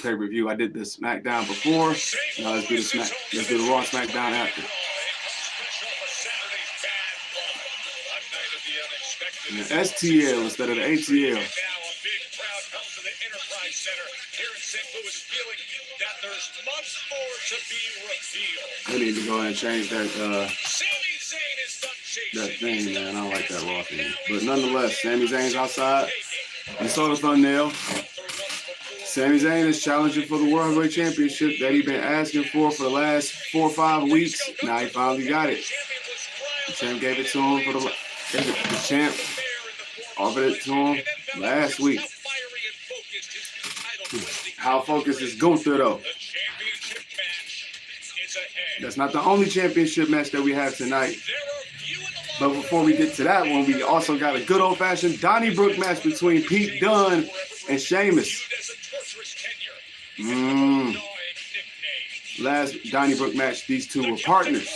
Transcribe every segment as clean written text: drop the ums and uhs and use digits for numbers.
pay-per-view. I did the SmackDown before. Now let's do the Raw SmackDown after. And the STL instead of the ATL. They need to go ahead and change that thing, man. I don't like that Raw thing. But nonetheless, Sami Zayn's outside. You saw the thumbnail. Sami Zayn is challenging for the World Heavyweight Championship that he's been asking for the last 4 or 5 weeks. Now he finally got it. The champ gave it to him the champ offered it to him last week. How focused is Gunther though? That's not the only championship match that we have tonight. But before we get to that one, we also got a good old-fashioned Donnybrook match between Pete Dunne and Sheamus. Last Donnybrook match, these two were partners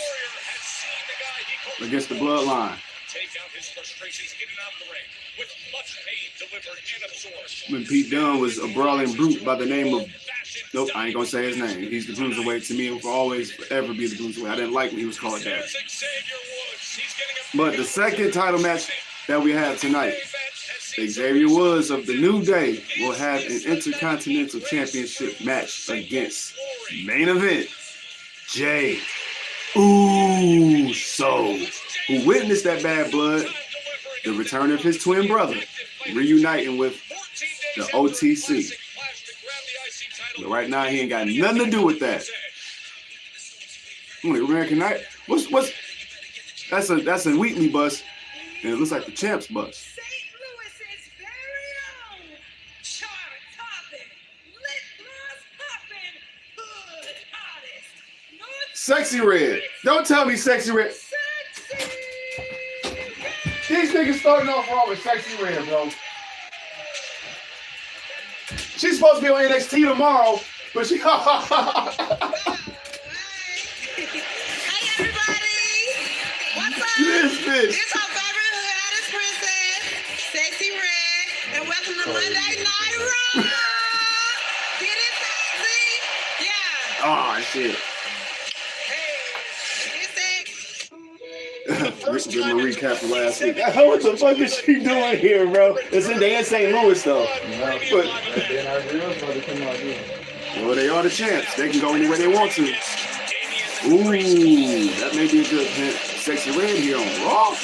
against the Bloodline. When Pete Dunne was a brawling brute by the name of, nope, I ain't gonna say his name. He's the Cruiserweight. To me, he will always forever be the Cruiserweight. I didn't like when he was called that. But the second title match that we have tonight, Xavier Woods of the New Day will have an Intercontinental Championship match against main event Jey Uso, who witnessed that bad blood, the return of his twin brother, reuniting with the OTC. But right now, he ain't got nothing to do with that. American Night. What's that's a Wheatley bus, and it looks like the Champs bus. Sexy Red. Don't tell me Sexy Red. These niggas starting off wrong with Sexy Red, bro. She's supposed to be on NXT tomorrow, but she. Hey everybody! What's up? This bitch. It's our favorite hottest princess, Sexy Red, and welcome to Monday Night Raw. Get it, sexy? Yeah. Oh shit. Let's give him a recap of last week. What the fuck is she doing here, bro? They in St. Louis, though. But, well, they are the champs. They can go anywhere they want to. Ooh, that may be a good hint. Sexy Red here on Raw.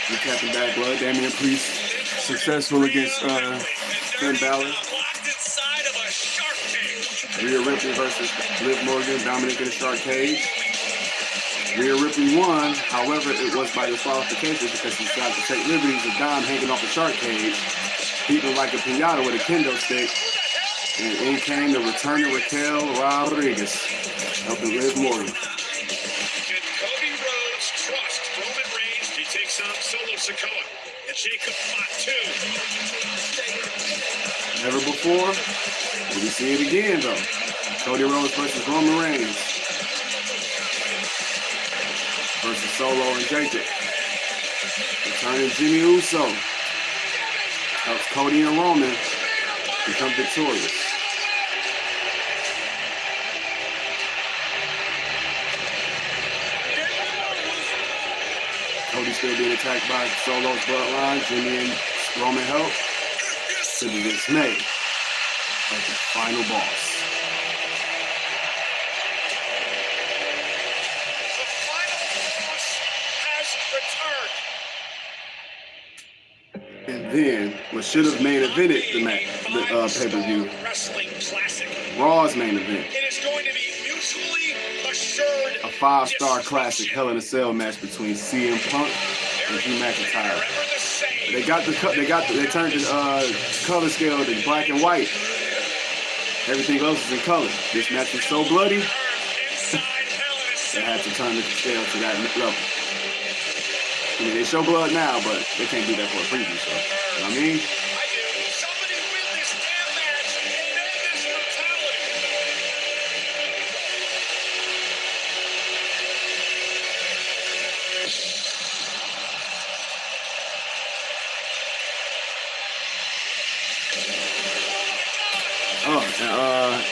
Recapping Bad Blood, Damian Priest. Successful against Finn Balor. Rhea Ripley versus Liv Morgan, Dominic in a shark cage. Rhea Ripley won, however, it was by disqualification because she tried to take liberties with Dom hanging off a shark cage, beating like a pinata with a kendo stick. And in came the returning Raquel Rodriguez, helping Liv Morgan. Cody Rhodes trust Roman Reigns. He takes on Solo Sikoa. And Jacob Fatu. Never before. But we see it again, though. Cody Rhodes versus Roman Reigns. Versus Solo and Jacob. Returning Jimmy Uso. Helps Cody and Roman become victorious. Cody still being attacked by Solo's bloodline. Jimmy and Roman help to the dismay of the final boss. The final boss has returned. And then, what should have main evented the pay-per-view, Raw's main event. It is going to be mutually assured. A 5-star classic Hell in a Cell match between CM Punk and Drew McIntyre. They turned the color scale to black and white. Everything else is in color. This match is so bloody, they had to turn the scale to that level. I mean, they show blood now, but they can't do that for a preview show. You know what I mean? Somebody win this damn match and end this brutality.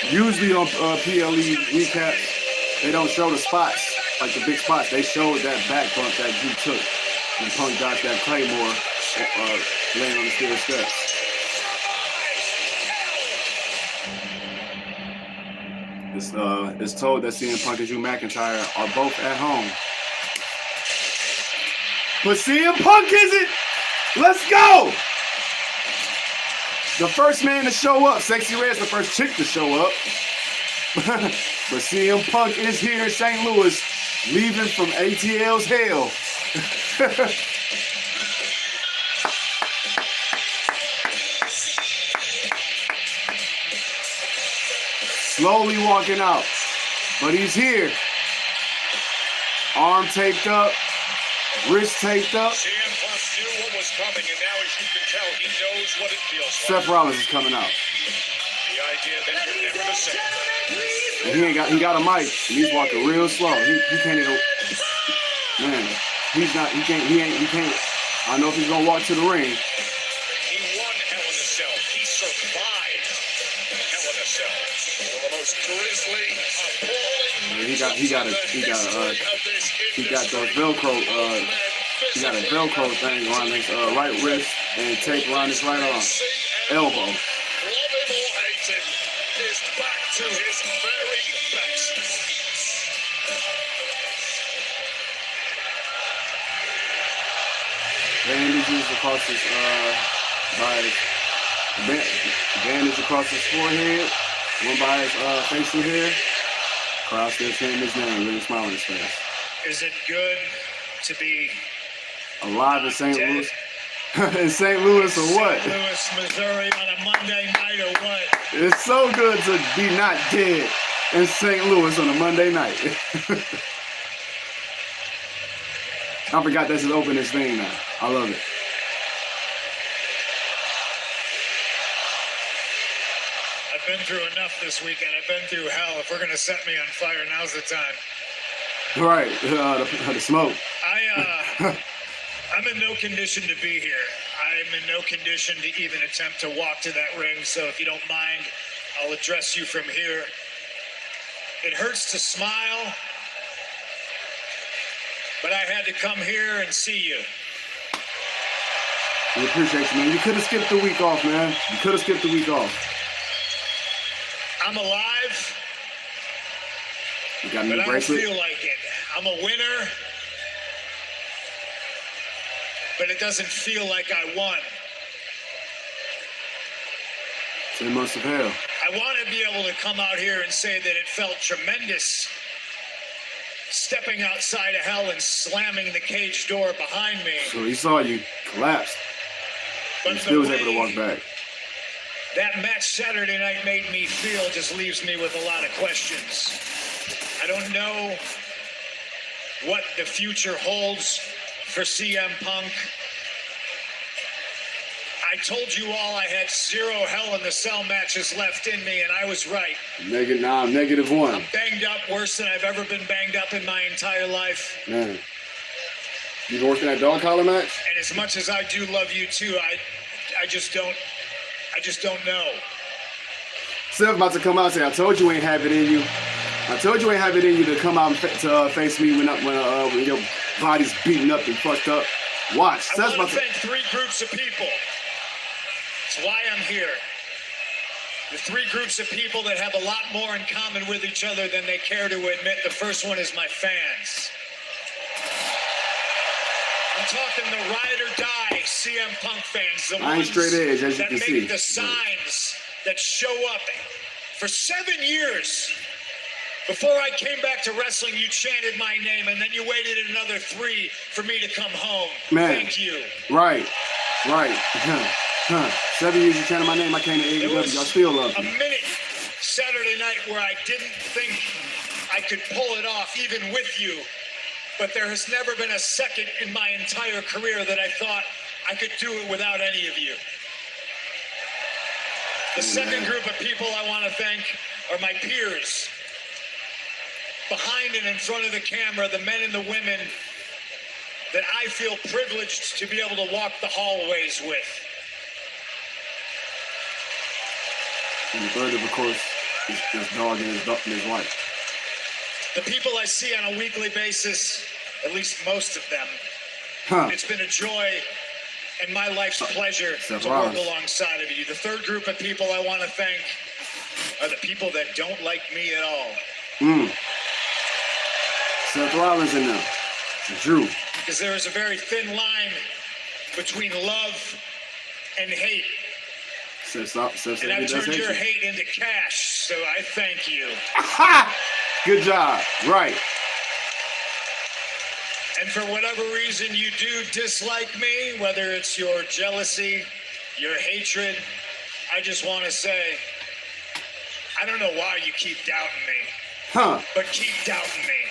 Usually on PLE recaps, they don't show the spots, like the big spots. They showed that back bump that Drew took when Punk got that Claymore laying on the steel steps. It's told that CM Punk and Drew McIntyre are both at home. But CM Punk isn't! Let's go! The first man to show up. Sexy Red's the first chick to show up. But CM Punk is here in St. Louis, leaving from ATL's hell. Slowly walking out, but he's here. Arm taped up, wrist taped up. CM Punk knew what was coming, and now as you can tell, he knows what it feels like. Seth Rollins is coming out. The idea that you're never the same. And he got a mic, and he's walking real slow. He can't even, man, he can't. I don't know if he's gonna walk to the ring. He won Hell in a Cell. He survived Hell in a Cell. One of the most grisly, appalling. He got those Velcro. He got a Velcro thing around his right wrist and tape around his right arm, elbow. Love him or hate him, is back to his very best. Bandages across his bandage across his forehead, one by his facial hair. Crowd still chanting his name, really smiling on his face. Is it good to be alive in St. Louis? In St. Louis or what? St. Louis, Missouri on a Monday night or what? It's so good to be not dead in St. Louis on a Monday night. I forgot that's his opening thing now. I love it. I've been through enough this weekend. I've been through hell. If we're going to set me on fire, now's the time. Right, the smoke. I'm in no condition to be here. I'm in no condition to even attempt to walk to that ring. So if you don't mind, I'll address you from here. It hurts to smile, but I had to come here and see you. We appreciate you, man. You could have skipped the week off, man. You could have skipped the week off. I'm alive, you got a new but bracelet? I don't feel like it. I'm a winner, but it doesn't feel like I won. 10 months of hell. I want to be able to come out here and say that it felt tremendous stepping outside of hell and slamming the cage door behind me. So he saw you collapsed. But he still was able to walk back. That match Saturday night made me feel just leaves me with a lot of questions. I don't know what the future holds for CM Punk. I told you all I had 0 Hell in the Cell matches left in me, and I was right. I'm -1. I'm banged up worse than I've ever been banged up in my entire life. Man. You worked in that dog collar match? And as much as I do love you too, I just don't know. Seth about to come out and say, I told you ain't have it in you. I told you ain't have it in you to come out and face me when your body's beaten up and fucked up. Watch. I want to thank 3 groups of people. That's why I'm here. The 3 groups of people that have a lot more in common with each other than they care to admit. The first one is my fans. I'm talking the ride or die CM Punk fans. The I ain't ones straight edge, as you that can make see. the signs that show up. For 7 years, before I came back to wrestling, you chanted my name, and then you waited another 3 for me to come home. Man. Thank you. Right. 7 years you chanted my name, I came to AEW, I still love A you. minute Saturday night where I didn't think I could pull it off, even with you. But there has never been a second in my entire career that I thought I could do it without any of you. The second group of people I want to thank are my peers. Behind and in front of the camera, the men and the women that I feel privileged to be able to walk the hallways with. And the third, of course, his dog and his wife. The people I see on a weekly basis, at least most of them, it's been a joy and my life's pleasure to work alongside of you. The third group of people I want to thank are the people that don't like me at all. Seth Rollins in there. Drew. Because there is a very thin line between love and hate. And I've turned your hate into cash, so I thank you. Good job. Right. And for whatever reason you do dislike me, whether it's your jealousy, your hatred, I just want to say, I don't know why you keep doubting me. But keep doubting me.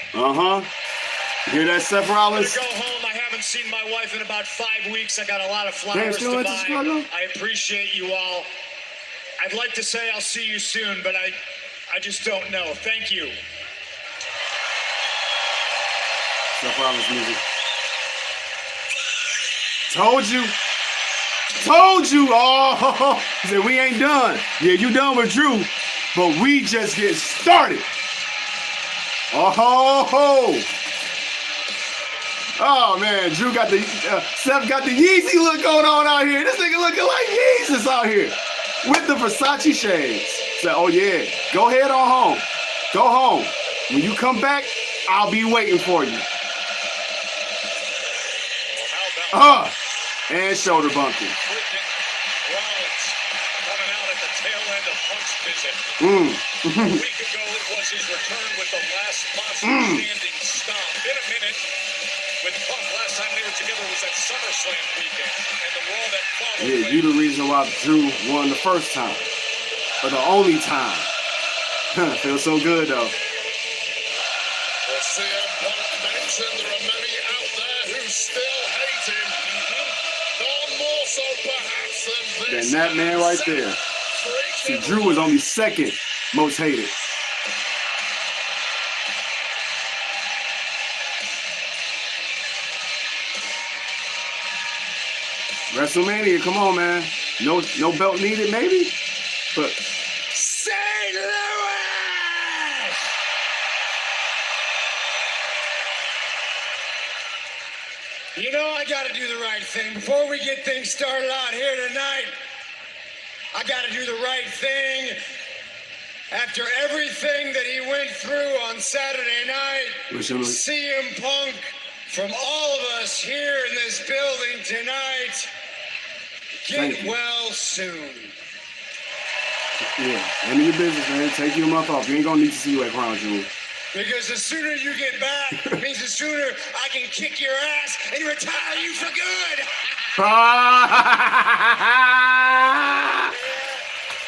You hear that, Seth Rollins? I'm gonna go home. I haven't seen my wife in about 5 weeks. I got a lot of flowers to buy. I appreciate you all. I'd like to say I'll see you soon, but I just don't know. Thank you. Seth Rollins music. Told you. Told you. Oh, he said we ain't done. Yeah, you done with Drew, but we just get started. Oh man, Drew got the Seth got the Yeezy look going on out here. This nigga looking like Jesus out here with the Versace shades. Said, oh yeah, go ahead on home. Go home. When you come back, I'll be waiting for you. And shoulder bumping. Rollins coming out at the tail end of Punk's visit. A week ago, it was his return with the last possible standing stomp. In a minute, with Punk, last time they were together was at SummerSlam weekend, and the Raw that followed. Yeah, you the reason why Drew won the first time, or the only time. Feels so good though. Well, CM Punk mentioned there are many out there who still hate him. None more so perhaps than this. Than that man right there. See, Drew was only second most hated. WrestleMania, come on, man. No belt needed, maybe, but St. Louis! You know, I gotta do the right thing. Before we get things started out here tonight, I gotta do the right thing. After everything that he went through on Saturday night, CM Punk, from all of us here in this building tonight, get well soon. Yeah, end of your business, man. Take your month off. You ain't gonna need to see you at Crown Jewel. Because the sooner you get back means the sooner I can kick your ass and retire you for good.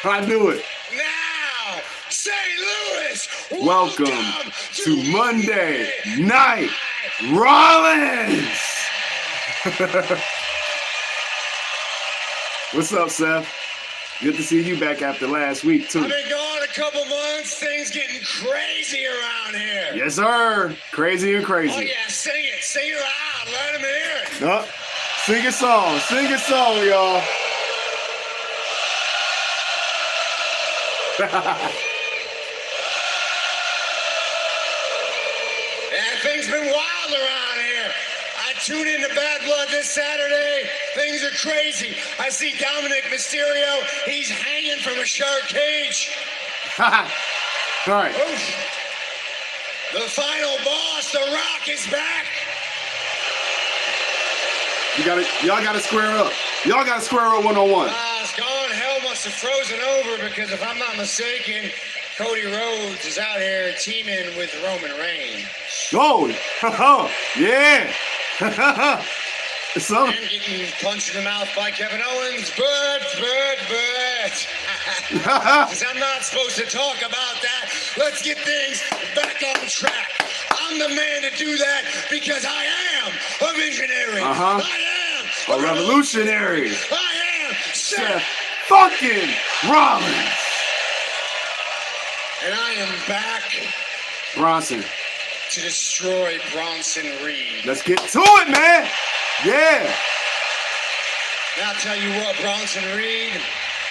I knew it. Now, St. Louis, welcome to Monday Night Rollins. What's up, Seth? Good to see you back after last week, too. I've been gone a couple months. Things getting crazy around here. Yes, sir. Crazy and crazy. Oh, yeah. Sing it. Sing it loud. Let them hear it. Sing a song. Sing a song, y'all. Yeah, things been wild around here. I tune into Bad Blood this Saturday. Things are crazy. I see Dominic Mysterio. He's hanging from a shark cage. All right. Oof. The final boss, The Rock, is back. Y'all gotta square up. Y'all gotta square up one-on-one. It's gone. Hell must have frozen over because if I'm not mistaken, Cody Rhodes is out here teaming with Roman Reigns. Oh, yeah. And getting punched in the mouth by Kevin Owens, but. Since I'm not supposed to talk about that, let's get things back on track. I'm the man to do that because I am a visionary. I am a revolutionary. I am Seth fucking Rollins. And I am back. Bronson. To destroy Bronson Reed. Let's get to it, man. Yeah. Now I'll tell you what, Bronson Reed.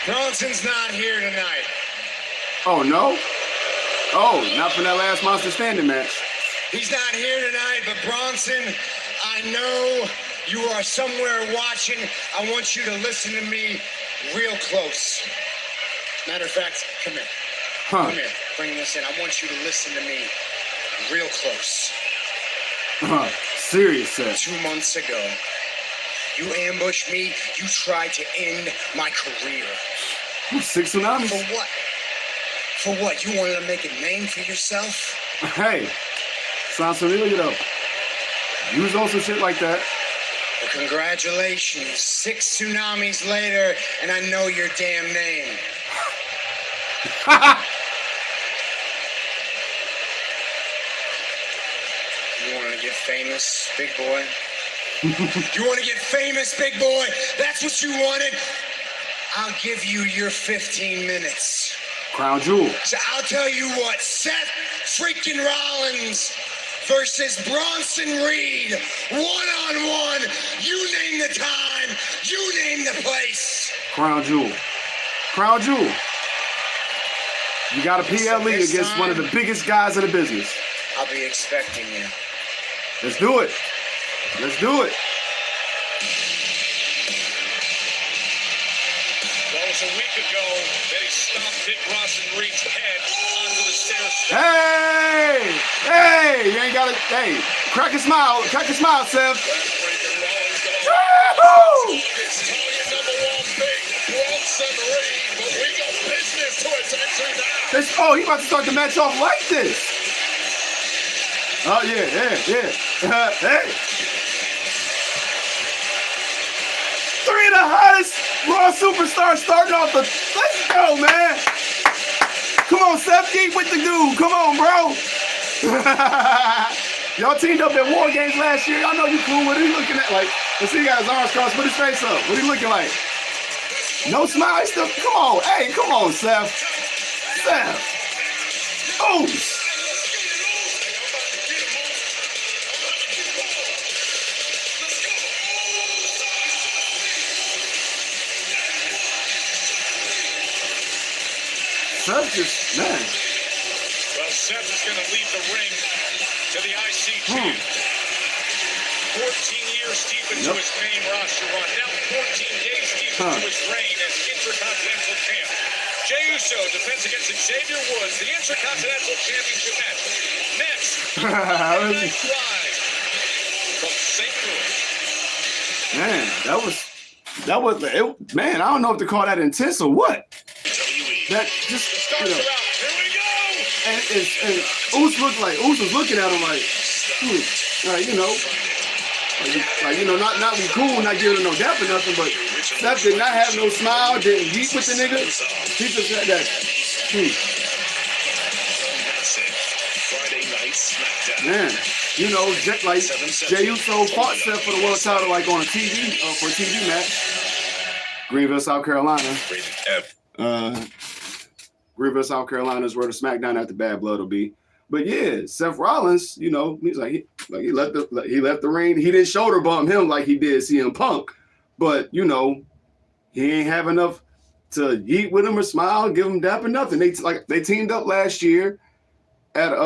Bronson's not here tonight. Oh, no? Oh, not from that last Monster Standing match. He's not here tonight, but Bronson, I know you are somewhere watching. I want you to listen to me real close. Matter of fact, come here. Come here. Bring this in. I want you to listen to me real close. Serious, sir. 2 months ago, you ambushed me. You tried to end my career. 6 tsunamis. For what? For what? You wanted to make a name for yourself? Hey, sounds familiar though. You was on some shit like that. Well, congratulations. 6 tsunamis later, and I know your damn name. You want to get famous, big boy? You want to get famous, big boy? That's what you wanted? I'll give you your 15 minutes. Crown Jewel. So I'll tell you what, Seth freaking Rollins versus Bronson Reed, one-on-one. You name the time, you name the place. Crown Jewel. Crown Jewel. You got a PLE against one of the biggest guys in the business. I'll be expecting you. Let's do it. Let's do it. Well, it was a week ago that he stomped Big Bronson Reed's head onto the stairs. Hey! Hey! You ain't got to... Hey, crack a smile. Crack a smile, Seth. Woo-hoo! It's number one big Bronson Reed, but we got business to attend to now. Oh, he about to start the match off like this. Oh, yeah. Hey. 3 of the hottest Raw superstars starting off the... Let's go, man. Come on, Seth, get with the dude. Come on, bro. Y'all teamed up at War Games last year. Y'all know you cool. What are you looking at? Like, let's see, he got his arms crossed. Put his face up. What are you looking like? No smile. He's still... Come on. Hey, come on, Seth. Seth. Oh. Seth just, man. Well, Seth is going to leave the ring to the IC champ. 14 years deep into his main roster run. Now 14 days deep into his reign as Intercontinental Champ. Jey Uso defends against Xavier Woods, the Intercontinental Championship match. Next, Midnight Drive from St. Louis. Man, that was it, man, I don't know if to call that intense or what. That just, you know. Here we go! And Uso was looking at him like, you know. Like, you know, not be cool, not giving him no dap or nothing, but Seth did not have no smile, didn't geek with the nigga. He just said that. Man, you know, Jey Uso fought Seth for the world title like on a TV, for a TV match. Greenville, South Carolina. Greenville, South Carolina is where the SmackDown After Bad Blood will be. But yeah, Seth Rollins, you know, he's like he left the ring. He didn't shoulder bump him like he did CM Punk, but you know, he ain't have enough to eat with him or smile, give him dap or nothing. They teamed up last year at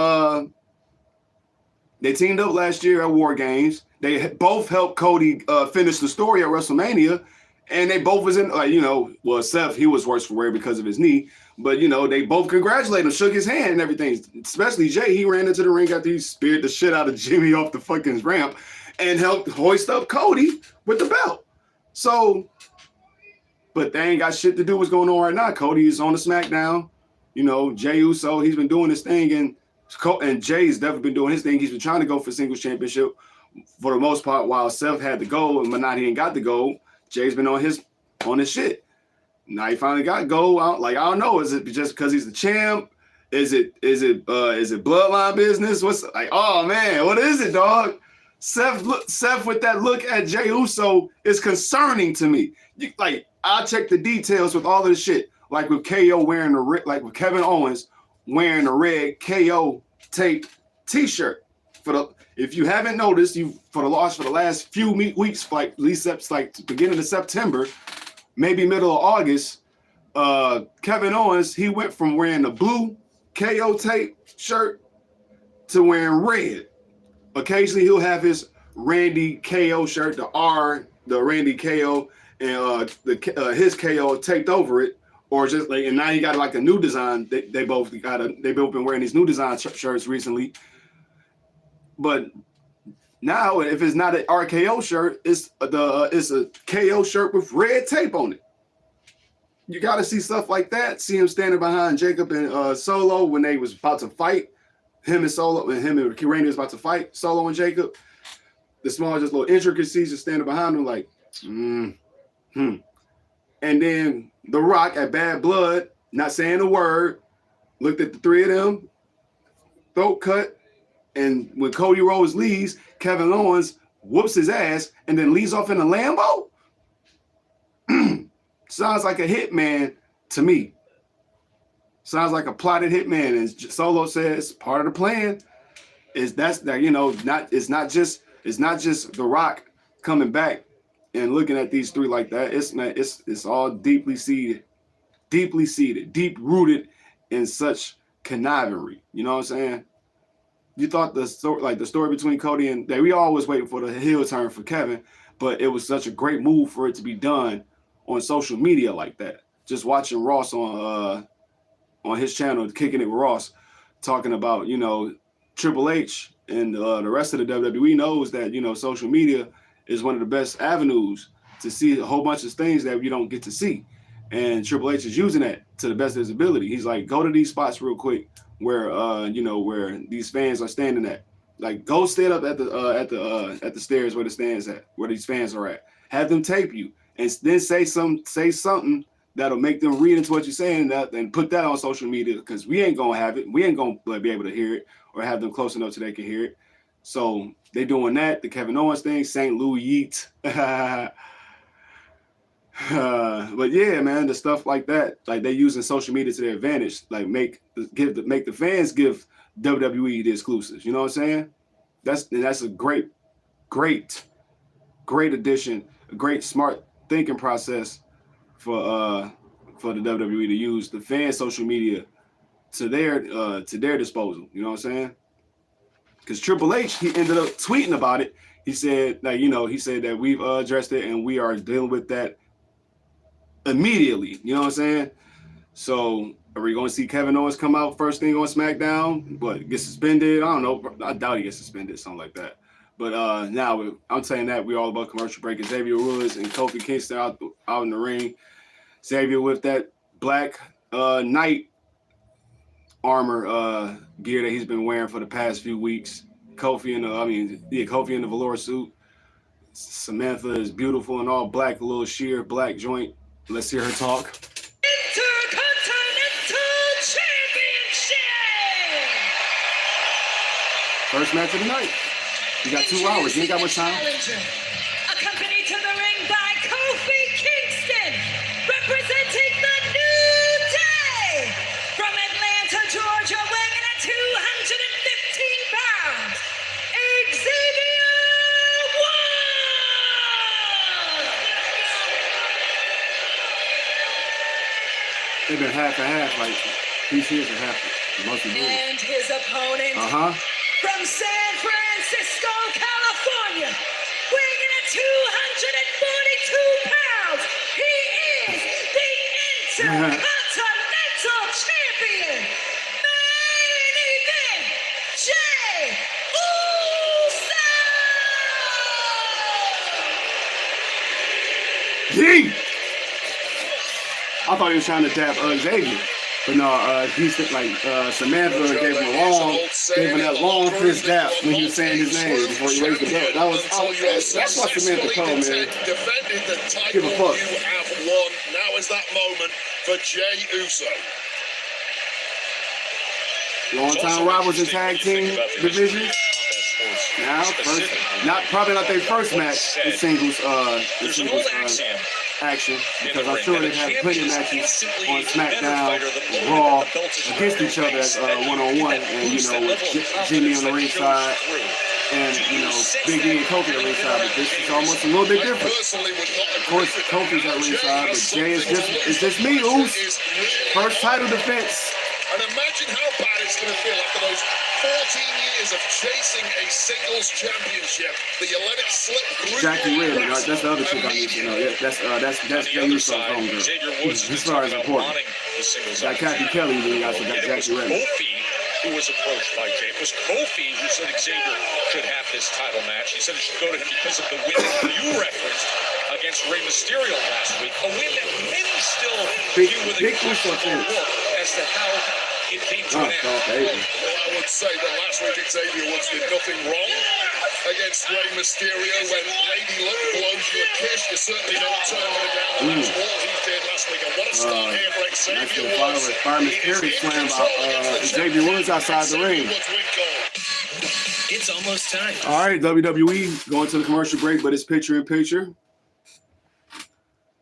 War Games. They both helped Cody finish the story at WrestleMania, and they both was in Seth, he was worse for wear because of his knee. But, you know, they both congratulated him, shook his hand and everything. Especially Jay, he ran into the ring after he speared the shit out of Jimmy off the fucking ramp and helped hoist up Cody with the belt. So, but they ain't got shit to do what's going on right now. Cody is on the SmackDown. You know, Jey Uso, he's been doing his thing. And Jay's definitely been doing his thing. He's been trying to go for singles championship for the most part while Seth had the gold, but now he ain't got the gold. Jay's been on his shit. Now he finally got gold. I don't know. Is it just because he's the champ? Is it bloodline business? What's like? Oh man, what is it, dog? Seth with that look at Jey Uso is concerning to me. I'll check the details with all of the shit. Like with KO wearing with Kevin Owens wearing a red KO tape T-shirt. If you haven't noticed, for the last few weeks, like at least beginning of September. Maybe middle of August, Kevin Owens, he went from wearing the blue KO tape shirt to wearing red. Occasionally he'll have his Randy KO shirt, the Randy KO, and his KO taped over it, or just like, and now he got like a new design. They both been wearing these new design shirts recently. But now, if it's not an RKO shirt, it's a KO shirt with red tape on it. You got to see stuff like that. See him standing behind Jacob and Solo when they was about to fight. Him and Randy was about to fight Solo and Jacob. The small, just little intricacies, just standing behind him like, And then The Rock at Bad Blood, not saying a word, looked at the three of them, throat cut, and when Cody Rhodes leaves, Kevin Owens whoops his ass and then leaves off in a Lambo. Sounds like a hitman to me. Sounds like a plotted hitman. And Solo says part of the plan is it's not just The Rock coming back and looking at these three like that. It's all deeply seated, deep rooted in such connivery. You know what I'm saying? You thought the story between Cody and we always waiting for the heel turn for Kevin, but it was such a great move for it to be done on social media like that. Just watching Ross on his channel, Kicking It with Ross, talking about, Triple H and the rest of the WWE knows that, social media is one of the best avenues to see a whole bunch of things that you don't get to see. And Triple H is using that to the best of his ability. He's like, go to these spots real quick where where these fans are standing at. Like, go stand up at the stairs where the stands at, where these fans are at. Have them tape you and then say something that'll make them read into what you're saying and put that on social media, because we ain't gonna have it. We ain't gonna be able to hear it or have them close enough so they can hear it. So they doing that. The Kevin Owens thing, St. Louis Yeet. But yeah, man, the stuff like that, like they using social media to their advantage, like make the fans give WWE the exclusives. You know what I'm saying? That's a great addition, a great smart thinking process for the WWE to use the fan social media to their disposal. You know what I'm saying? Because Triple H, he ended up tweeting about it. He said that we've addressed it and we are dealing with that immediately. You know what I'm saying? So are we going to see Kevin Owens come out first thing on SmackDown? What, get suspended? I don't know. I doubt he gets suspended, something like that. But now I'm saying that we're all about commercial break. Xavier Woods and Kofi Kingston out in the ring. Xavier with that black knight armor gear that he's been wearing for the past few weeks. Kofi in the velour suit. Samantha is beautiful in all black, a little sheer black joint. Let's hear her talk. Intercontinental Championship! First match of the night. You got 2 hours. You ain't got much time. Accompanied to the ring by Kofi Kingston, representing the New Day from Atlanta, Georgia, weighing in at 215 pounds, Xavier Woods! They've been half and half, like these years are half. And his opponent from San Francisco, California, weighing in at 242 pounds, he is the Intercontinental Champion. Main event, Jey Uso! Yee! I thought he was trying to dab Xavier. But no, he's like Samantha gave him that long fist dap when he was saying his name before he raised the belt. That's why Samantha called, man. Give a fuck. You have won. Now is that moment for Jey Uso. Long-time rivals in tag team division. Now, probably not their first match in singles action, because I'm sure they've had plenty of matches on SmackDown, Raw, against each other as one-on-one, and with Jimmy on the ringside, and Big E and Kofi on the ringside. But this is almost a little bit different. Of course, Kofi's at ringside, but Jey is just me, Uso. First title defense And imagine how bad it's going to feel after those 14 years of chasing a singles championship that you let it slip through. Jackie Wheeler, right? That's the other chick I need to know. Yeah, that's Jay Uso's homegirl. As far as important. Got Kathy Kelly, then you also got Jackie Wheeler. Kofi who was approached by Jay. It was Kofi who said Xavier should have this title match. He said it should go to him because of the win that you referenced against Rey Mysterio last week. A win that many still view with a questionable look as to how it came to an end. Well, I would say that last week Xavier Woods did nothing wrong against Rey Mysterio. When Lady Luck blows you a kiss, you certainly don't turn her down. And that's all he did last week. And what a start here for Xavier Woods. Fire Mysterio slam about Xavier Woods outside the ring. It's almost time. All right, WWE going to the commercial break, but it's picture in picture.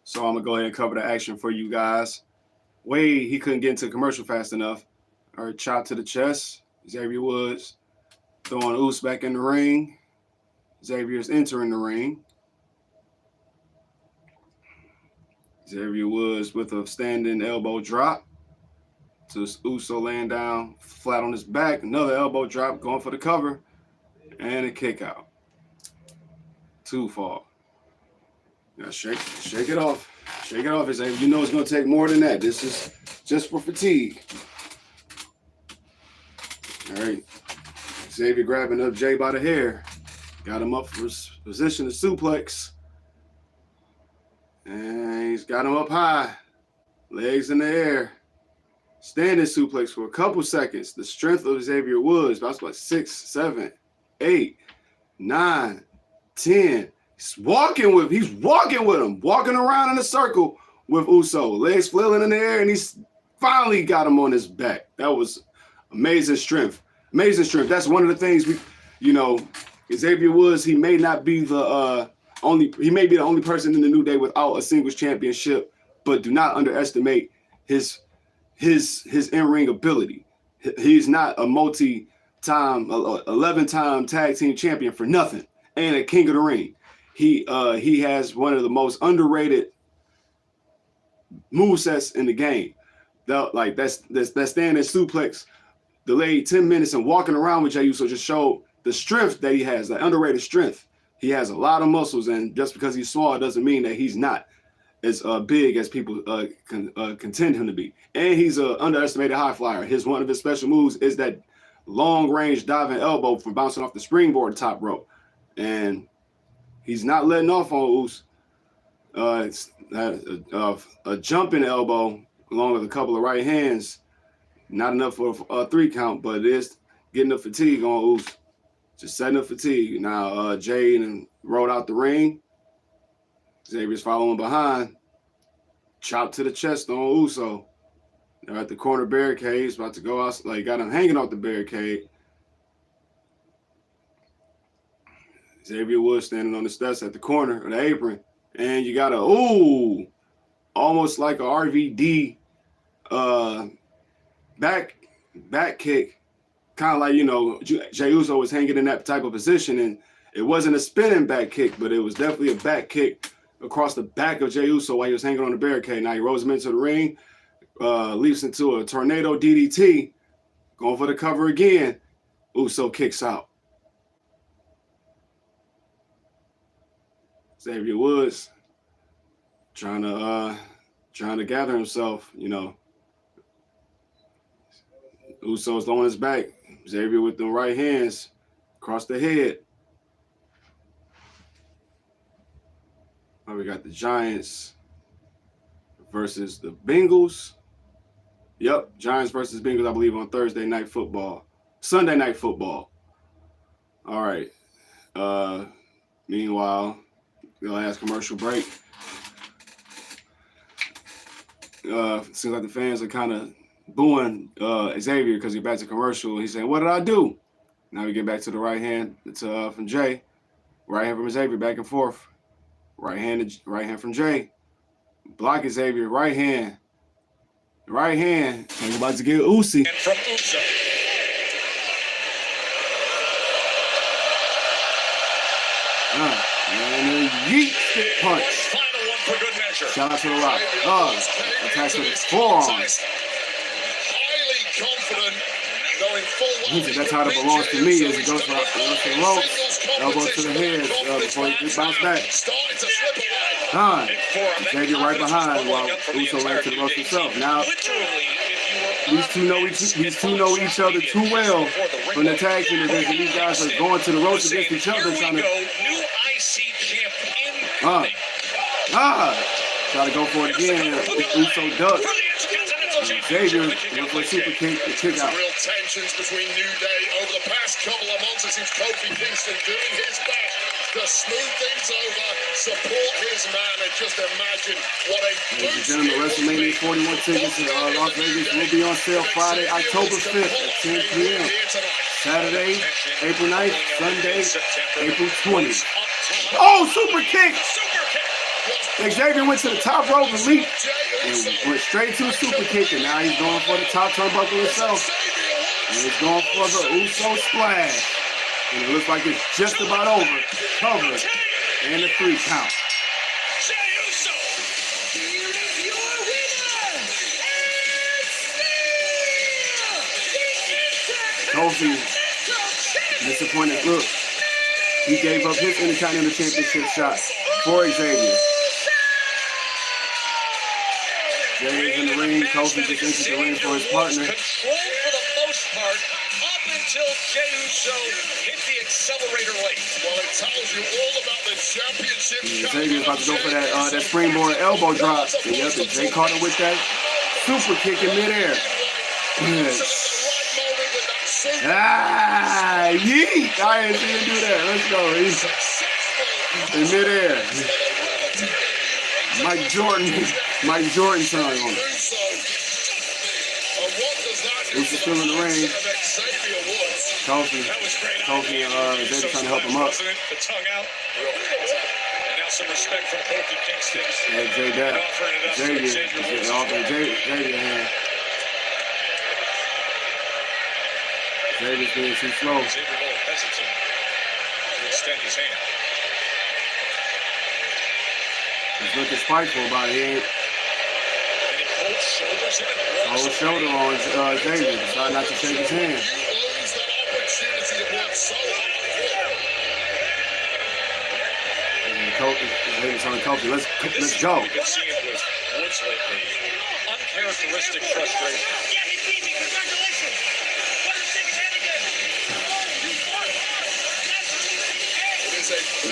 So I'm going to go ahead and cover the action for you guys. Wade, he couldn't get into the commercial fast enough. All right, chop to the chest. Xavier Woods throwing Uso back in the ring. Xavier's entering the ring. Xavier Woods with a standing elbow drop. To Uso laying down flat on his back. Another elbow drop, going for the cover. And a kick out. 2 fall. Now shake it off. Shake it off, Xavier. You know it's going to take more than that. This is just for fatigue. All right. Xavier grabbing up Jay by the hair. Got him up for his position to suplex. And he's got him up high. Legs in the air. Standing suplex for a couple seconds. The strength of Xavier Woods. That's like 6, 7, 8, 9, 10. He's walking with him. Walking around in a circle with Uso. Legs flailing in the air, and he's finally got him on his back. That was amazing strength. Amazing strength. That's one of the things Xavier Woods, he may not be the only person in the New Day without a singles championship, but do not underestimate his in-ring ability. He's not a multi-time, 11-time tag team champion for nothing, and a king of the ring. He has one of the most underrated movesets in the game. That standing suplex, delayed 10 minutes, and walking around with Jey Uso just showed the strength that he has, the underrated strength. He has a lot of muscles, and just because he's small doesn't mean that he's not as big as people contend him to be. And he's an underestimated high flyer. One of his special moves is that long-range diving elbow for bouncing off the springboard top rope. And he's not letting off on Uso. It's a jumping elbow along with a couple of right hands. Not enough for a 3 count, but it is getting the fatigue on Uso. Just setting up fatigue. Now, Jay rolled out the ring. Xavier's following behind. Chop to the chest on Uso. They're at the corner barricade. He's about to go out. Got him hanging off the barricade. Xavier Woods standing on the steps at the corner of the apron. And you got almost like a RVD back kick. Kind of like, Jey Uso was hanging in that type of position, and it wasn't a spinning back kick, but it was definitely a back kick across the back of Jey Uso while he was hanging on the barricade. Now he rolls him into the ring, leaps into a tornado DDT, going for the cover again. Uso kicks out. Xavier Woods trying to gather himself, Uso's on his back. Xavier with the right hands across the head. We got the Giants versus the Bengals. Yep, Giants versus Bengals, I believe, on Sunday Night Football. All right. Meanwhile, the last commercial break. Seems like the fans are kind of booing Xavier because he's back to commercial. He's saying, "What did I do?" Now we get back to the right hand from Jay. Right hand from Xavier, back and forth. Right hand from Jay. Blocking Xavier, right hand. He's about to get Uso. And from Uso. And a yeet stick punch. Final one for good measure. Shout out to The Rock. Attacks with his forearm. Highly He said that title belongs to me as it goes for the ropes, elbow to the head before he bounce back. Xavier right behind while Uso ran to the ropes himself. Now these two know each other too well from the tag team division. These guys are going to the ropes against each other, trying to try to go for it again. Uso ducks. Xavier went for a super kick and kick out. Real tensions between New Day over the past couple of months as Kofi Kingston doing his best to smooth things over, support his man, and just imagine what a Ladies and gentlemen, WrestleMania 41 tickets in Las Vegas will be on sale Friday, October 5th at 10 p.m. Saturday, April 9th, Sunday, April 20th. Oh, super kick! Xavier went to the top rope and leaped and went straight to the super kick, and now he's going for the top turnbuckle himself. And he's going for the Uso splash. And it looks like it's just about over. Covered. And the 3 count. Kofi, disappointed look. He gave up his Intercontinental Championship shot for Xavier. Jay is in the ring. Kofi just entered the ring for his partner. Control for the most part up until Jey Uso hit the accelerator late. Well, it tells you all about the championship. Xavier's about to go for that springboard elbow drop. And yep, Jay caught him with that super kick in midair. Yeet! I didn't see him do that. Let's go. He's in midair. Mike Jordan time on it. He's still in the ring. Kofi Xavier trying to help him up. The tongue out. And now some respect from Kofi Kingston. Yeah, Xavier hand. Xavier's being too slow. Xavier a little hesitant to extend his hand. He's looking spiteful about it. Cold shoulder on Xavier. Decided not to shake his hand. Xavier's on Kofi. Let's go. We've been seeing with Woods lately. Uncharacteristic frustration. Yeah, he beat me. Congratulations. What a shake his hand again.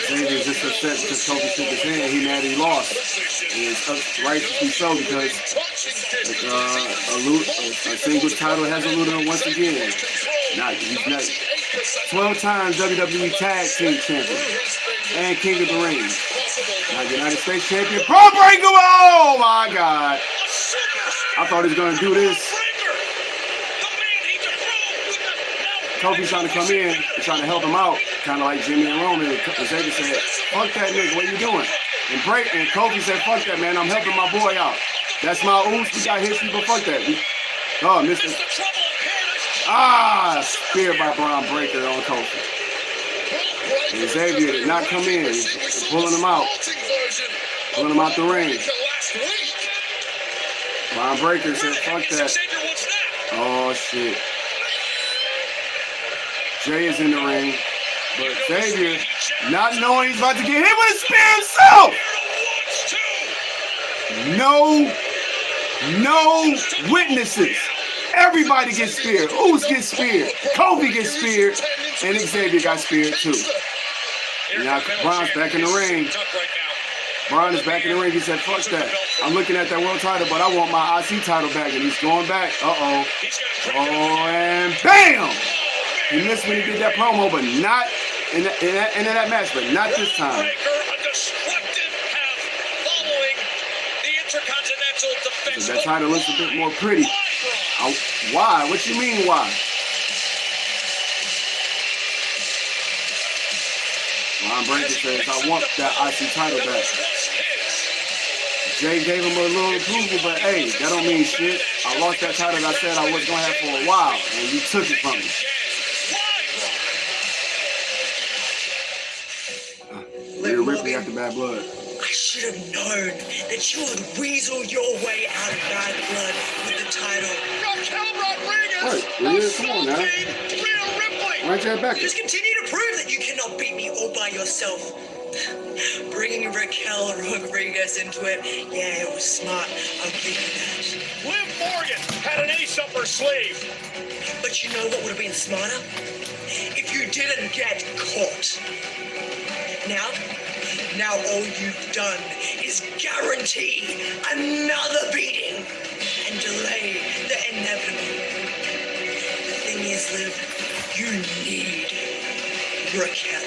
Xavier's just upset because Kofi shook his hand. He mad he lost. And it's rightfully so because a single title has eluded him once again. Now he's not 12 times WWE Tag Team Champion and King of the Ring. Now United States Champion. Braun Breaker! Oh my God! I thought he was gonna do this. Kofi's trying to come in and trying to help him out, kind of like Jimmy and Roman. Xavier said, "Fuck that nigga, what you doing?" And Kofi said, "Fuck that, man, I'm helping my boy out. That's my oops, we got history, but fuck that." Oh, Mr. Spear by Braun Breaker on Kofi. And Xavier did not come in. He's pulling him out. Pulling him out the ring. Braun Breaker said, "Fuck that." Oh, shit. Jay is in the ring, but Xavier, not knowing he's about to get hit with a spear himself. No witnesses. Everybody gets speared. Uso gets speared. Kofi gets speared. And Xavier got speared too. And now Braun's back in the ring. Braun is back in the ring. He said, "Fuck that. I'm looking at that world title, but I want my IC title back." And he's going back. Uh-oh. Oh, and bam! He missed when he did that promo, but not in that match, but not this time. So that title looks a bit more pretty. Why? What you mean, why? Braun Breaker says, "I want that IC title back." Jay gave him a little approval, but hey, that don't mean shit. I lost that title I said I was going to have for a while, and you took it from me. Rhea Ripley after Bad Blood. should have known that you would weasel your way out of bad blood with the title. Raquel Rodriguez Right, Rhea, come on now. assaulting Rhea Ripley. Right there back. Just continue to prove that you cannot beat me all by yourself. Bringing Raquel Rodriguez into it, yeah, it was smart. I'll give you that. Liv Morgan had an ace up her sleeve. But you know what would have been smarter? If you didn't get caught. Now all you've done is guarantee another beating and delay the inevitable. The thing is, Liv, you need Raquel.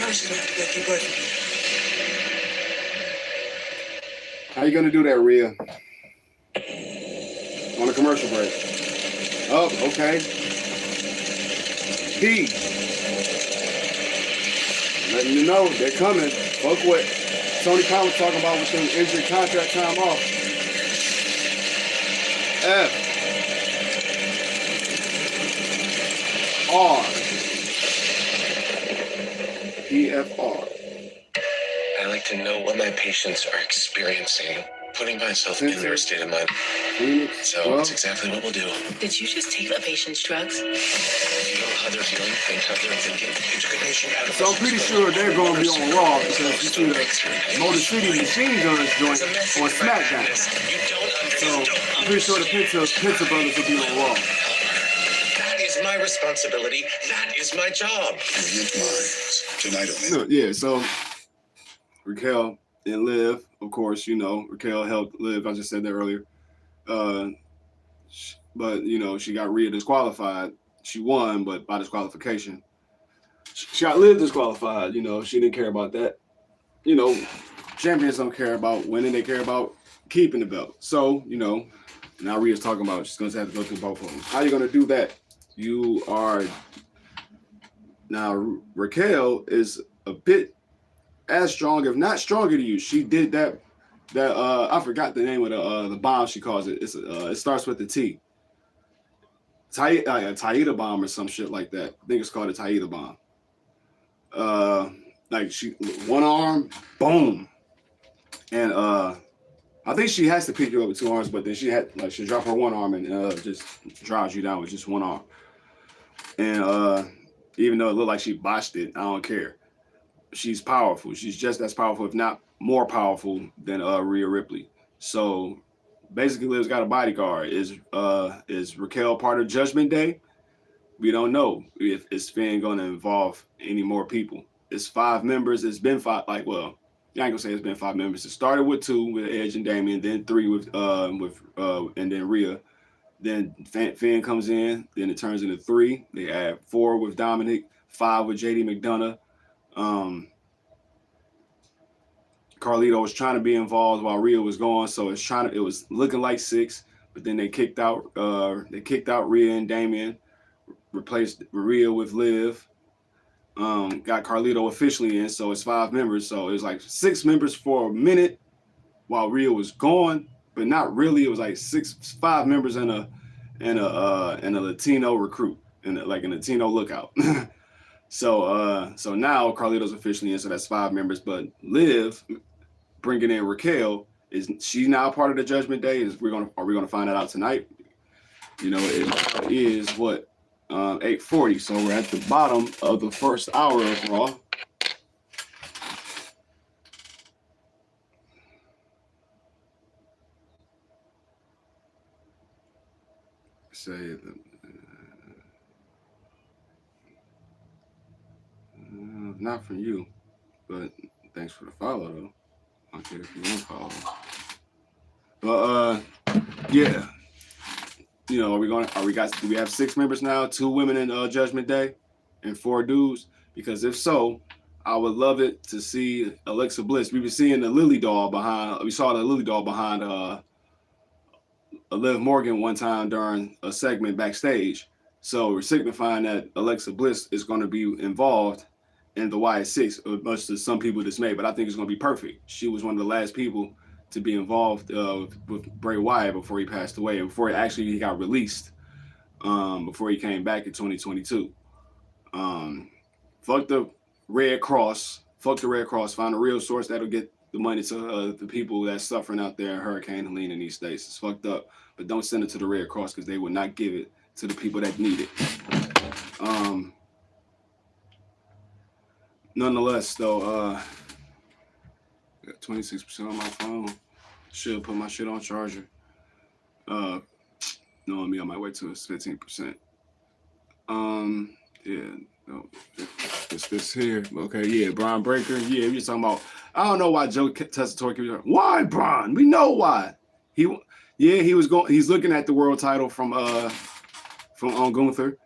I'm just gonna have to go through both of you. How you gonna do that, Rhea? On a commercial break. Oh, okay. P. Letting you know they're coming. Fuck what Tony Khan was talking about with some injury contract time off. F. R. EFR. I like to know what my patients are experiencing, putting myself in their state of mind. Phoenix. So that's exactly what we'll do. Did you just take a patient's drugs? Feel how they're feeling, think how they're thinking. You took a patient out of So I'm pretty sure they're going to be on Raw because you see the Motor City Machine Guns joint on SmackDown. So I'm pretty sure the Penta brothers will be on Raw. That is my responsibility. That is my job. Tonight on No, yeah, so Raquel and Liv, of course, you know, Raquel helped Liv, I just said that earlier. But, you know, she got Rhea disqualified. She won, but by disqualification. She got Liv disqualified, you know, she didn't care about that. You know, champions don't care about winning, they care about keeping the belt. So, you know, now Rhea's talking about she's going to have to go through both of them. How are you going to do that? You are... Now, Raquel is a bit as strong, if not stronger than you. She did that I forgot the name of the bomb she calls it. It starts with the T. Taida bomb or some shit like that. I think it's called a Taida bomb. Like she one arm, boom. And I think she has to pick you up with two arms, but then she drop her one arm and just drives you down with just one arm. And even though it looked like she botched it, I don't care. She's powerful. She's just as powerful, if not more powerful than Rhea Ripley. So basically, Liv's got a bodyguard. Is Raquel part of Judgment Day? We don't know if Finn going to involve any more people. It's 5 members. It's been 5. Like, well, I ain't gonna say it's been 5 members. It started with 2 with Edge and Damian, then 3 with and then Rhea. Then Finn comes in. Then it turns into 3. They add 4 with Dominic, 5 with JD McDonough. Carlito was trying to be involved while Rhea was gone, so it was looking like 6, but then they kicked out Rhea and Damian, replaced Rhea with Liv, got Carlito officially in, so it's 5 members. So it was like 6 members for a minute while Rhea was gone, but not really. It was like 5 members and a Latino recruit and like a Latino lookout. So now Carlito's officially in, so that's 5 members. But Liv bringing in Raquel, is she now part of the Judgment Day? Are we gonna find that out tonight? You know, it is what 8:40, so we're at the bottom of the first hour of Raw. Say not from you, but thanks for the follow though. I don't care if you want to follow. But yeah, you know, do we have 6 members now? 2 women in Judgment Day and 4 dudes? Because if so, I would love it to see Alexa Bliss. We were seeing the Lily doll behind. We saw the Lily doll behind Liv Morgan one time during a segment backstage. So we're signifying that Alexa Bliss is going to be involved in the Y6, much to some people dismay, but I think it's going to be perfect. She was one of the last people to be involved with Bray Wyatt before he passed away, and before he got released, before he came back in 2022. Fuck the Red Cross. Fuck the Red Cross. Find a real source that'll get the money to the people that's suffering out there in Hurricane Helene in these states. It's fucked up. But don't send it to the Red Cross because they will not give it to the people that need it. Nonetheless, though, got 26% on my phone. Should put my shit on charger. Knowing me, I might wait till it's 15%. Yeah, no, it's this here. Okay, yeah, Bron Breakker. Yeah, we're talking about. I don't know why Joe Tessitore keeps going. Why Bron? We know why. He was going. He's looking at the world title from Gunther,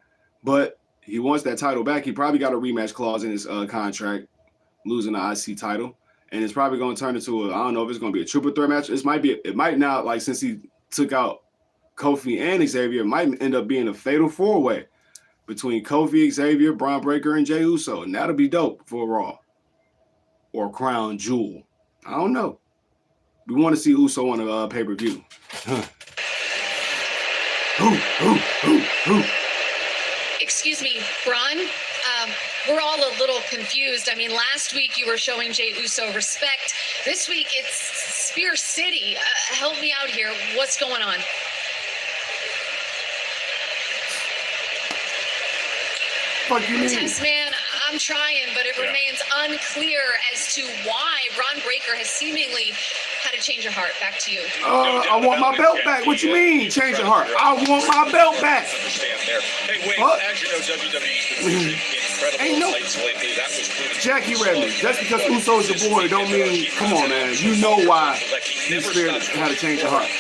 but he wants that title back. He probably got a rematch clause in his contract, losing the IC title, and it's probably going to turn into I don't know if it's going to be a triple threat match. It might now, like, since he took out Kofi and Xavier, it might end up being a fatal four-way between Kofi, Xavier, Bron Breakker, and Jey Uso, and that'll be dope for Raw or Crown Jewel. I don't know. We want to see Uso on a pay-per-view. Excuse me, Bron. We're all a little confused. I mean, last week you were showing Jey Uso respect. This week it's Spear City. Help me out here. What's going on? Fuck you mean? Yes, man, I'm trying, but it remains unclear as to why Bron Breakker has seemingly had a change of heart. Back to you. I want my belt back. What you mean, change of heart? I want my belt back. Hey, Wayne, Fuck. as you know, WWE's been incredible insights lately. That was proven. Jackie Redmond, just because Uso's your boy don't mean, come on, man. You know why his spirit had a change of heart.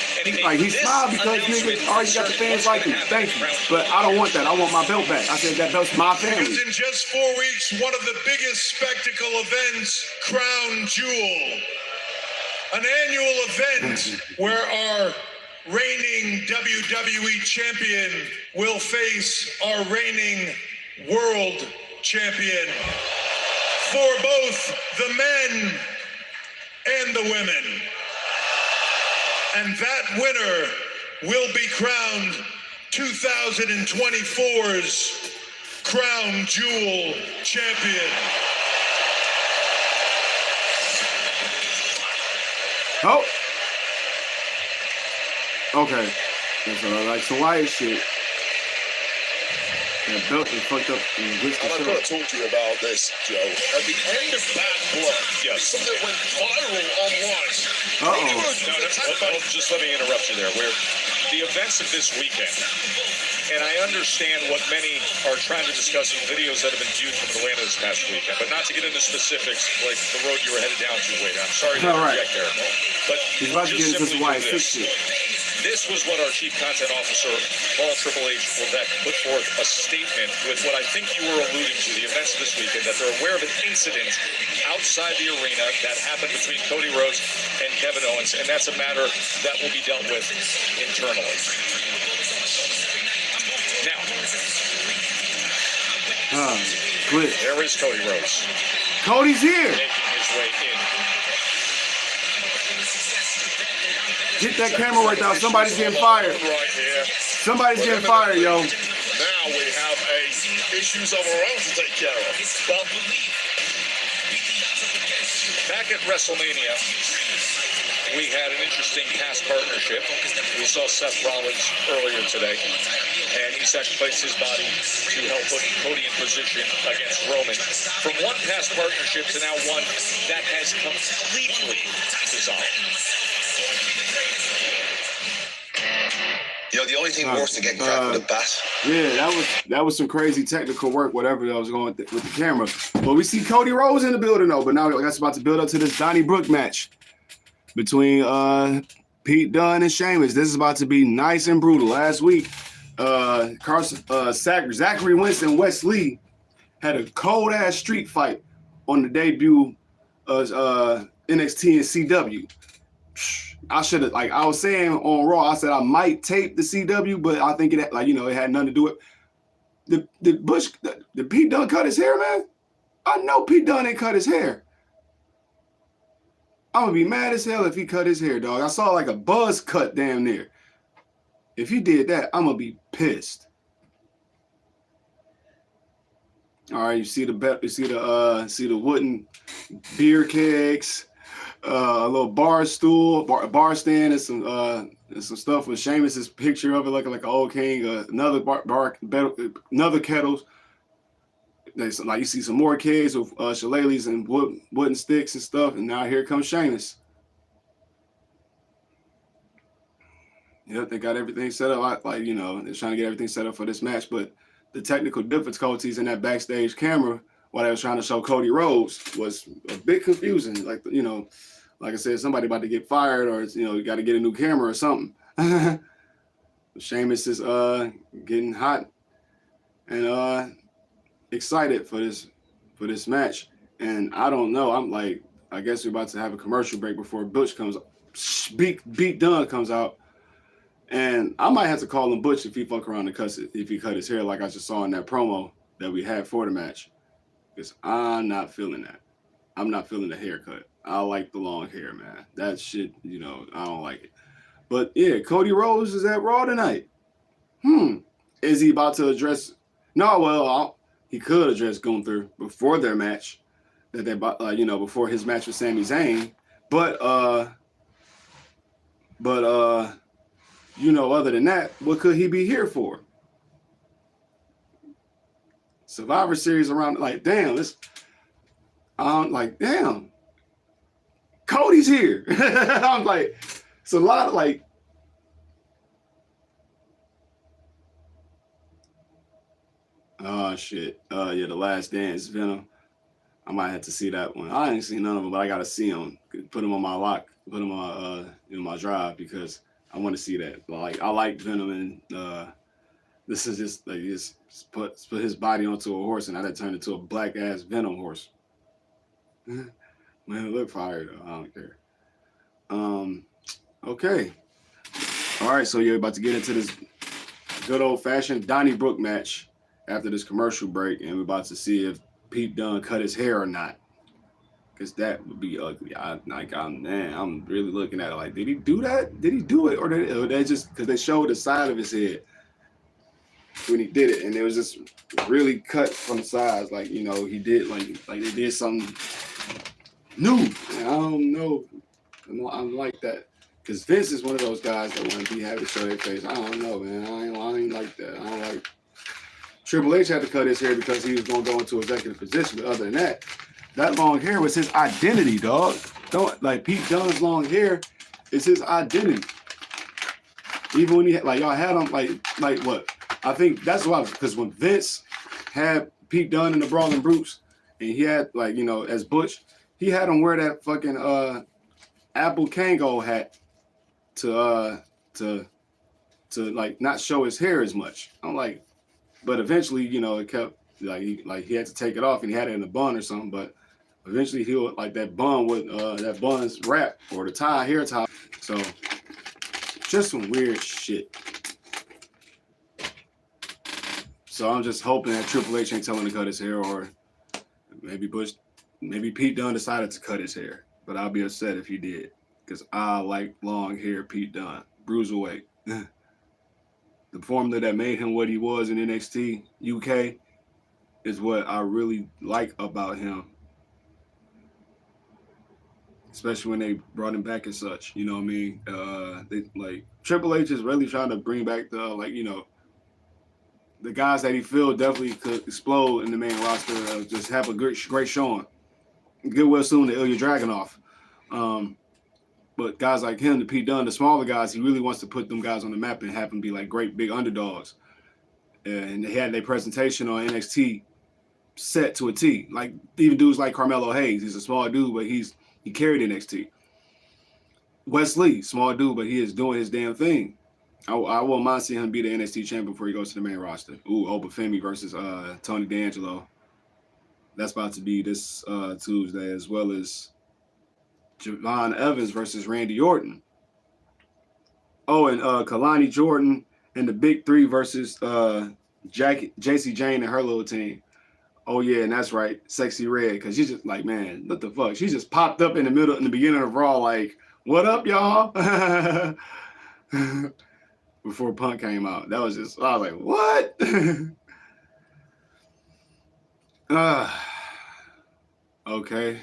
Like, he smiled because niggas already got the fans like him. Thank you. But I don't want that. I want my belt back. I said that belt's my family. Because in just 4 weeks, one of the biggest spectacle events, Crown Jewel. An annual event where our reigning WWE champion will face our reigning world champion for both the men and the women. And that winner will be crowned 2024's Crown Jewel champion. Oh. Okay. That's what I like. So why is shit? That belt is fucked up and glitched the And I've show. got to talk to you about this, Joe. At the end of Bad Blood, something that went viral online. Just let me interrupt you there. Where the events of this weekend, and I understand what many are trying to discuss in videos that have been viewed from Atlanta this past weekend, but not to get into specifics like the road you were headed down to, Wade. I'm sorry to interject there. But He's about to get into some why shit. This was what our Chief Content Officer, Paul Triple H, put forth a statement with what I think you were alluding to, the events of this weekend, that they're aware of an incident outside the arena that happened between Cody Rhodes and Kevin Owens, and that's a matter that will be dealt with internally. Now, there is Cody Rhodes. Cody's here. Making his way in. Get that camera right now. Somebody's getting fired. Right here. Somebody's getting fired, yo. Now we have issues of our own to take care of. But Back at WrestleMania, we had an interesting past partnership. We saw Seth Rollins earlier today, and he sacrificed his body to help put Cody in position against Roman. From one past partnership to now one that has completely dissolved. You know, the only thing worse than getting cracked with a bat. Yeah, that was some crazy technical work, whatever I was going with the camera. But we see Cody Rhodes in the building, though. But now that's about to build up to this Donnie Brooke match between Pete Dunne and Sheamus. This is about to be nice and brutal. Last week, Zachary Wentz and Wes Lee had a cold-ass street fight on the debut of NXT and CW. I should have, like I was saying on Raw, I said I might tape the CW, but I think it had, it had nothing to do with the Pete Dunne cut his hair, man. I know Pete Dunne ain't cut his hair. I'm gonna be mad as hell if he cut his hair, dog. I saw like a buzz cut damn near. If he did that, I'm gonna be pissed. All right, you see the wooden beer kegs, a little bar stool, bar stand, and some stuff with Sheamus's picture of it looking like an old king. Another kettles. Like you see some more kegs with shillelaghs and wooden sticks and stuff, and now here comes Sheamus. Yep, they got everything set up. Like you know, they're trying to get everything set up for this match, but the technical difficulties in that backstage camera while they was trying to show Cody Rhodes was a bit confusing. Like you know, like I said, somebody about to get fired, or you know, you got to get a new camera or something. Sheamus is getting hot and excited for this match, and I don't know. I'm like, I guess we're about to have a commercial break before Butch comes. Beat Dunn comes out. And I might have to call him Butch if he fuck around and if he cut his hair like I just saw in that promo that we had for the match. Because I'm not feeling that. I'm not feeling the haircut. I like the long hair, man. That shit, you know, I don't like it. But yeah, Cody Rhodes is at Raw tonight. Is he about to address? No, well, he could address Gunther before their match. That they, you know, before his match with Sami Zayn. But you know, other than that, what could he be here for? Survivor Series around, like, damn, like, damn, Cody's here. I'm like, it's a lot of, like, oh, shit. Yeah, The Last Dance, Venom. I might have to see that one. I ain't seen none of them, but I got to see them. Put them on my lock, put them on in my drive because I want to see that. Like I like Venom, and this is just like just put his body onto a horse, and I turned into a black ass Venom horse. Man, it look fire though. I don't care. Okay. All right, so you're about to get into this good old fashioned Donnybrook match after this commercial break, and we're about to see if Pete Dunne cut his hair or not. Because that would be ugly. I'm really looking at it like, did he do that? Did he do it? Or they just, because they showed the side of his head when he did it. And it was just really cut from the sides. Like, you know, he did, like they did something new. And I don't know. I don't like that. Because Vince is one of those guys that want to be happy to show their face. I don't know, man. I ain't like that. I don't like. Triple H had to cut his hair because he was going to go into executive position. But other than that, that long hair was his identity, dog. Don't like Pete Dunne's long hair is his identity. Even when he had, like y'all had him like what? I think that's why, because when Vince had Pete Dunne in the Brawling Brutes, and he had like, you know, as Butch, he had him wear that fucking Apple Kango hat to like not show his hair as much. I'm like, but eventually, you know, it kept he had to take it off and he had it in a bun or something, but eventually he'll like that bun with that bun's wrap or the tie, hair tie. So just some weird shit. So I'm just hoping that Triple H ain't telling him to cut his hair, or maybe Pete Dunne decided to cut his hair. But I'll be upset if he did, because I like long hair Pete Dunne, bruiserweight. The formula that made him what he was in NXT UK is what I really like about him. Especially when they brought him back and such, you know what I mean? They like Triple H is really trying to bring back the, like, you know, the guys that he feel definitely could explode in the main roster, just have a great showing. Get well soon to Ilya Dragunov. But guys like him, the Pete Dunne, the smaller guys, he really wants to put them guys on the map and have them be like great big underdogs. And they had their presentation on NXT set to a T. Like even dudes like Carmelo Hayes, he's a small dude, but he carried NXT. Wesley, small dude, but he is doing his damn thing. I won't mind seeing him be the NXT champion before he goes to the main roster. Ooh, Obafemi versus Tony D'Angelo. That's about to be this Tuesday, as well as Javon Evans versus Randy Orton. Oh, and Kalani Jordan and the Big Three versus JC Jane and her little team. Oh yeah, and that's right, Sexy Red, because she's just like, man, what the fuck? She just popped up in the beginning of Raw, like, what up, y'all? Before Punk came out. That was just, I was like, what? Okay.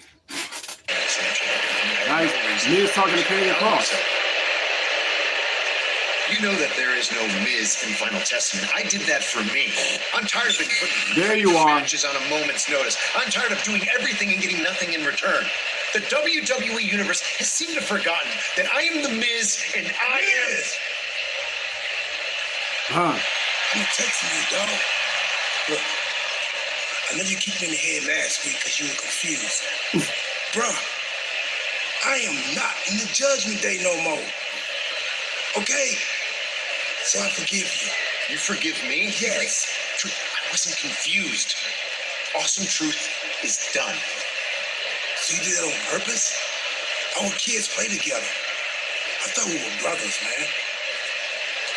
Nice. Miz talking to Karrion Kross. You know that there is no Miz in Final Testament. I did that for me. I'm tired of being put There you are. matches on a moment's notice. I'm tired of doing everything and getting nothing in return. The WWE Universe has seemed to have forgotten that I am the Miz and I am... Huh. I'm texting you, dog. Look, I know you kicked me in the head last week because you were confused. Bruh, I am not in the Judgment Day no more. Okay? So I forgive you. You forgive me? Yes. Truth, I wasn't confused. Awesome Truth is done. So you did that on purpose? Our kids play together. I thought we were brothers, man.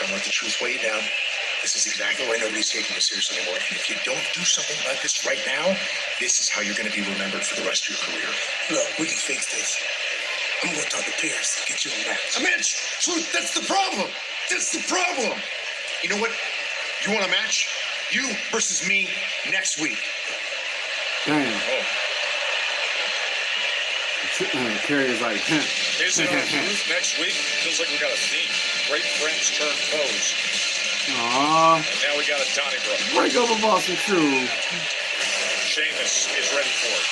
Don't let the truth weigh you down. This is exactly why nobody's taking you seriously anymore. And if you don't do something about this right now, this is how you're going to be remembered for the rest of your career. Look, we can fix this. I'm going to talk to Pierce, get you a match. A match! Truth, that's the problem! That's the problem! You know what? You want a match? You versus me next week. Damn. Karrion's like, Is it on Truth next week? Feels like we got a theme. Great friends turn foes. Aw. And now we got a Donnybrook. Break up of Awesome Truth. Sheamus is ready for it.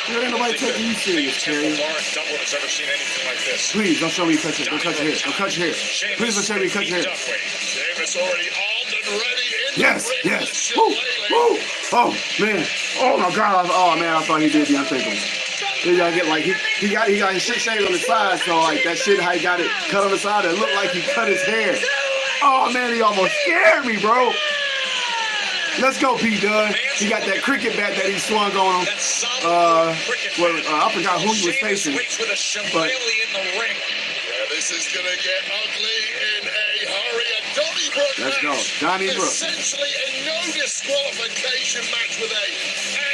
There ain't nobody taking you serious, Temple Karrion. Bar in Dublin has ever seen anything like this. Please, don't show me you cut your hair. Don't cut your hair. Don't cut your hair. Please don't show me you cut your hair. Sheamus already armed and ready in Yes, the ring. yes. Woo, woo. Oh, man. Oh, my God. Oh, man, I thought he did the unthinkable. He gotta get like, he got his shit shaved on the side, so like that shit, how he got it cut on the side, it looked like he cut his hair. Oh, man, he almost scared me, bro. Let's go, Pete Dunne. He got that cricket bat that he swung on him. I forgot who he was facing. But This is going to get ugly in a hurry. A Donnybrook let's go. match. Donnybrook. Essentially a no disqualification match with a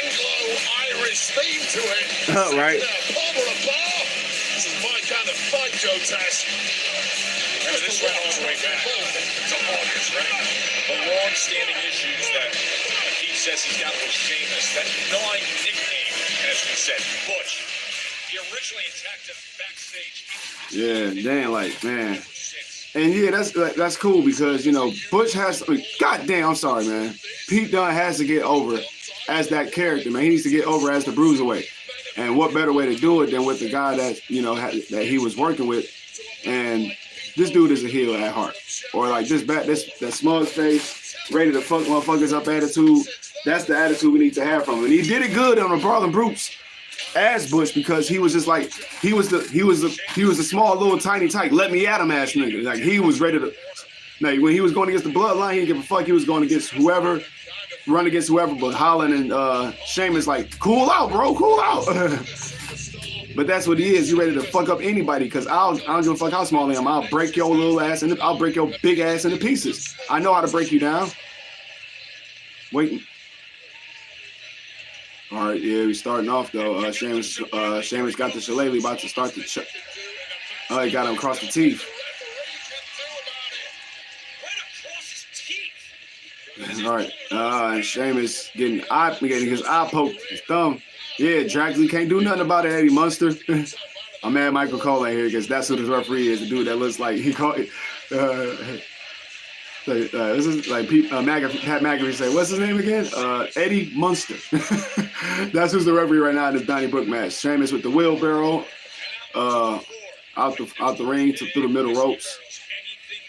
Anglo-Irish theme to it. Right. Palmer a bar. This is my kind of fight, Joe Tash. Remember, this went all the way back to August, right? The long-standing issues that Pete says he's got with Sheamus, that gnawing nickname, as we said, Butch. He originally attacked him backstage. Yeah, damn, like, man. And yeah, that's cool because, you know, Butch has, goddamn, I'm sorry, man. Pete Dunne has to get over as that character, man. He needs to get over as the Bruiserweight. And what better way to do it than with the guy that, you know, that he was working with. And this dude is a heel at heart. Or like that smug face, ready to fuck motherfuckers up attitude. That's the attitude we need to have from him. And he did it good on the Brawling Brutes as Butch because he was just like he was a small little tiny tight let me at him ass nigga. Like he was ready to like when he was going against the Bloodline, he didn't give a fuck. He was going against whoever, run against whoever. But Holland and Sheamus like cool out, bro, cool out. But that's what he is. He ready to fuck up anybody because I don't give a fuck how small I am. I'll break your little ass and I'll break your big ass into pieces. I know how to break you down. Waiting. All right, yeah, we starting off though. Sheamus got the shillelagh, about to start the. He got him across the teeth. All right, and Sheamus getting his eye poked, his thumb. Yeah, Draxley can't do nothing about it, Eddie Munster. I'm mad Michael Cole ain't here because that's who the referee is. The dude that looks like he called it. This is like Pat McAfee say, what's his name again? Eddie Munster. That's who's the referee right now in this Donnybrook match. Sheamus with the wheelbarrow out the ring through the middle ropes.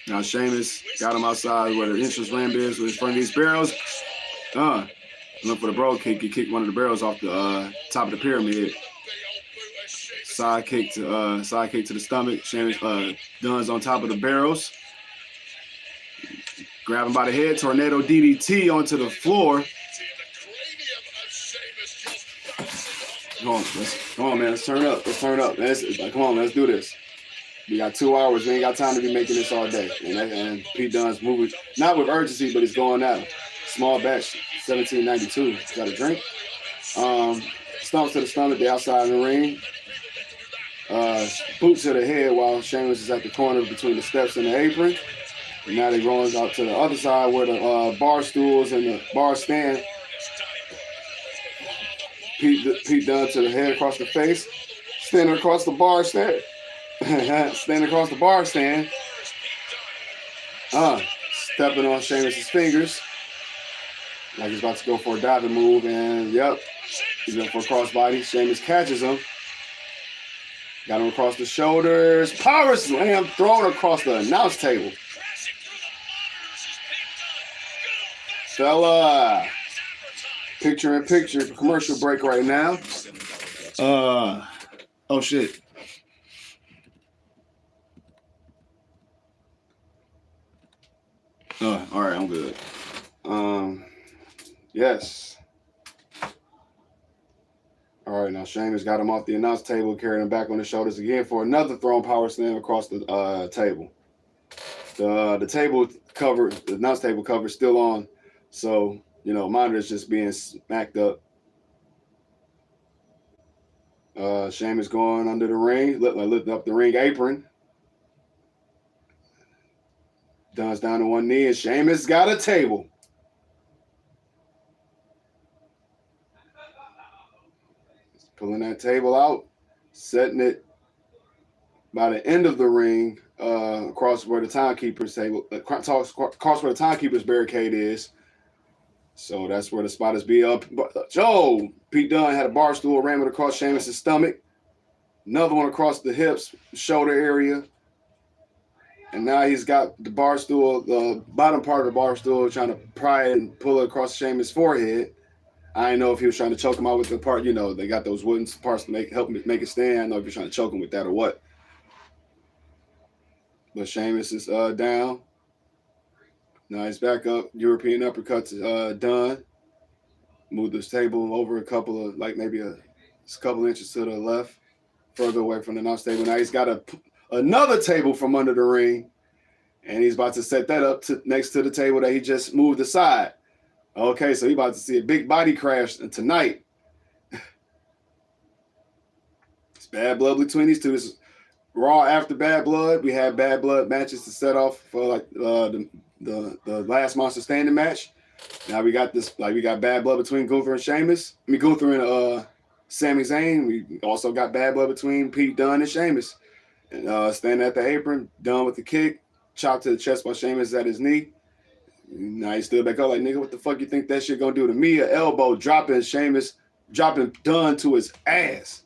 Now Sheamus got him outside where the entrance ramp is with his front of these barrels. Look for the bro kick. He kicked one of the barrels off the top of the pyramid. Side kick to the stomach. Sheamus Dunne's on top of the barrels. Grab him by the head, tornado DDT onto the floor. Come on, man. Let's turn up. Come on, let's do this. We got 2 hours. We ain't got time to be making this all day. And Pete Dunne's moving, not with urgency, but it's going out. Small batch, 1792. Got a drink. Stomp to the stomach, they outside in the ring. Boot to the head while Sheamus is at the corner between the steps and the apron. And now they're going out to the other side where the bar stools and the bar stand. Pete Dunne to the head across the face. Standing across the bar stand. Standing across the bar stand. Stepping on Sheamus's fingers. Like he's about to go for a diving move, and yep, he's going for a crossbody. Sheamus catches him. Got him across the shoulders. Power slam thrown across the announce table. Fella. Picture in picture. Commercial break right now. Oh shit. All right, I'm good. Yes. All right, now Sheamus got him off the announce table, carrying him back on the shoulders again for another thrown power slam across the table. The table cover, the announce table cover is still on, so you know monitor's just being smacked up. Sheamus going under the ring, lifting up the ring apron. Dunn's down to one knee, and Sheamus got a table. Pulling that table out, setting it by the end of the ring, across where the timekeeper's table, across where the timekeeper's barricade is. So that's where the spot is be up. Joe, Pete Dunne had a bar stool ramming across Sheamus' stomach. Another one across the hips, shoulder area. And now he's got the bar stool, the bottom part of the bar stool, trying to pry it and pull it across Sheamus' forehead. I didn't know if he was trying to choke him out with the part, you know, they got those wooden parts to help make it stand. I don't know if you're trying to choke him with that or what. But Sheamus is down. Now he's back up. European uppercut to Dunne. Moved this table over a couple of, like maybe a couple inches to the left, further away from the announce table. Now he's got another table from under the ring, and he's about to set that up next to the table that he just moved aside. Okay, so he's about to see a big body crash tonight. It's bad blood between these two. This is Raw after Bad Blood. We had Bad Blood matches to set off for like the last Monster Standing match. Now we got this, like we got Bad Blood between Gunther and Sheamus. I mean Gunther and Sami Zayn. We also got Bad Blood between Pete Dunne and Sheamus. And standing at the apron, Dunne with the kick, chop to the chest by Sheamus at his knee. Now he stood back up like, nigga, what the fuck you think that shit gonna do to me? An elbow dropping Dunne to his ass.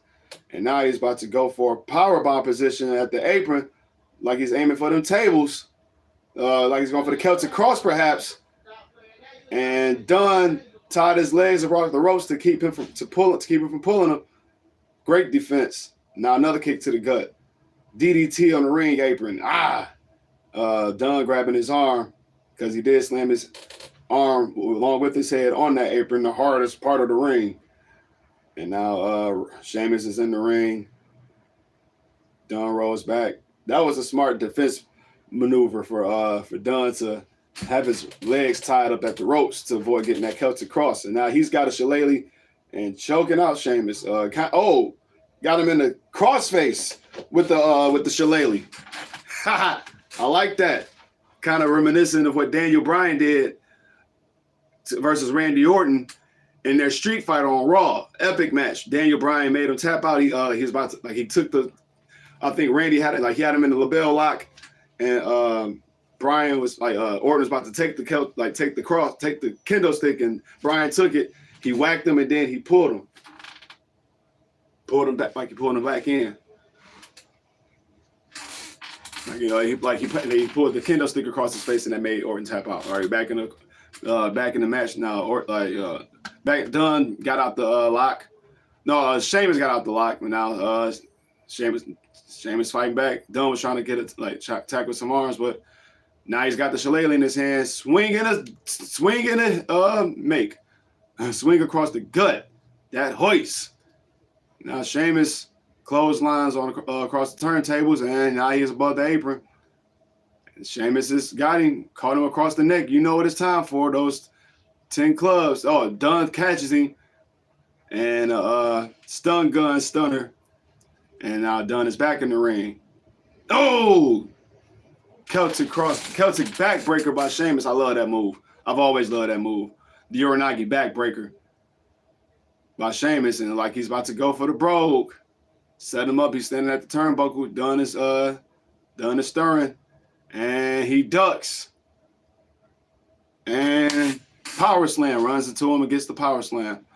And now he's about to go for a powerbomb position at the apron, like he's aiming for them tables. Like he's going for the Celtic cross, perhaps. And Dunne tied his legs around the ropes to keep him from pulling him. Great defense. Now another kick to the gut. DDT on the ring apron. Dunne grabbing his arm because he did slam his arm along with his head on that apron, the hardest part of the ring. And now Sheamus is in the ring. Dunne rolls back. That was a smart defense maneuver for Dunne to have his legs tied up at the ropes to avoid getting that Celtic cross. And now he's got a shillelagh and choking out Sheamus. Got him in the crossface with the shillelagh. I like that. Kind of reminiscent of what Daniel Bryan did versus Randy Orton in their street fight on Raw. Epic match. Daniel Bryan made him tap out. He was about to, like, he took the, I think Randy had it, like he had him in the label lock, and Bryan was like, Orton was about to take the kendo stick, and Bryan took it. He whacked him, and then he pulled him back, like he pulled him back in. Like, you know, he pulled the kendo stick across his face, and that made Orton tap out. All right, back in the match now. Dunne got out the lock. No, Sheamus got out the lock, but now Sheamus fighting back. Dunne was trying to get it, like attack with some arms, but now he's got the shillelagh in his hand, swing across the gut. That hoist. Now Sheamus clotheslines on across the turntables, and now he's above the apron. And Sheamus has got him, caught him across the neck. You know what it's time for, those 10 clubs. Oh, Dunne catches him, and stunner. And now Dunne is back in the ring. Oh! Celtic backbreaker by Sheamus. I love that move. I've always loved that move. The Uranagi backbreaker by Sheamus, and like he's about to go for the brogue. Set him up. He's standing at the turnbuckle. Dunn is stirring. And he ducks. And power slam, runs into him and gets the power slam.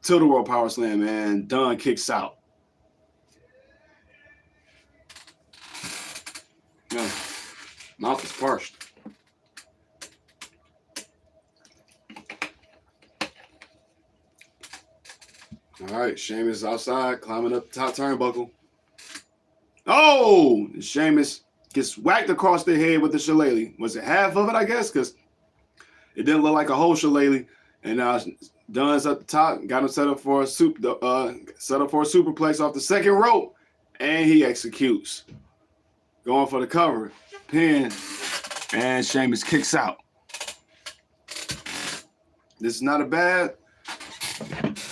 Tilt-a-whirl power slam, and Dunn kicks out. Yeah. Mouth is parched. All right, Sheamus outside, climbing up the top turnbuckle. Oh! Sheamus gets whacked across the head with the shillelagh. Was it half of it, I guess? Because it didn't look like a whole shillelagh. And now Dunn's at the top, got him set up for a superplex off the second rope, and he executes. Going for the cover, pin, and Sheamus kicks out. This is not a bad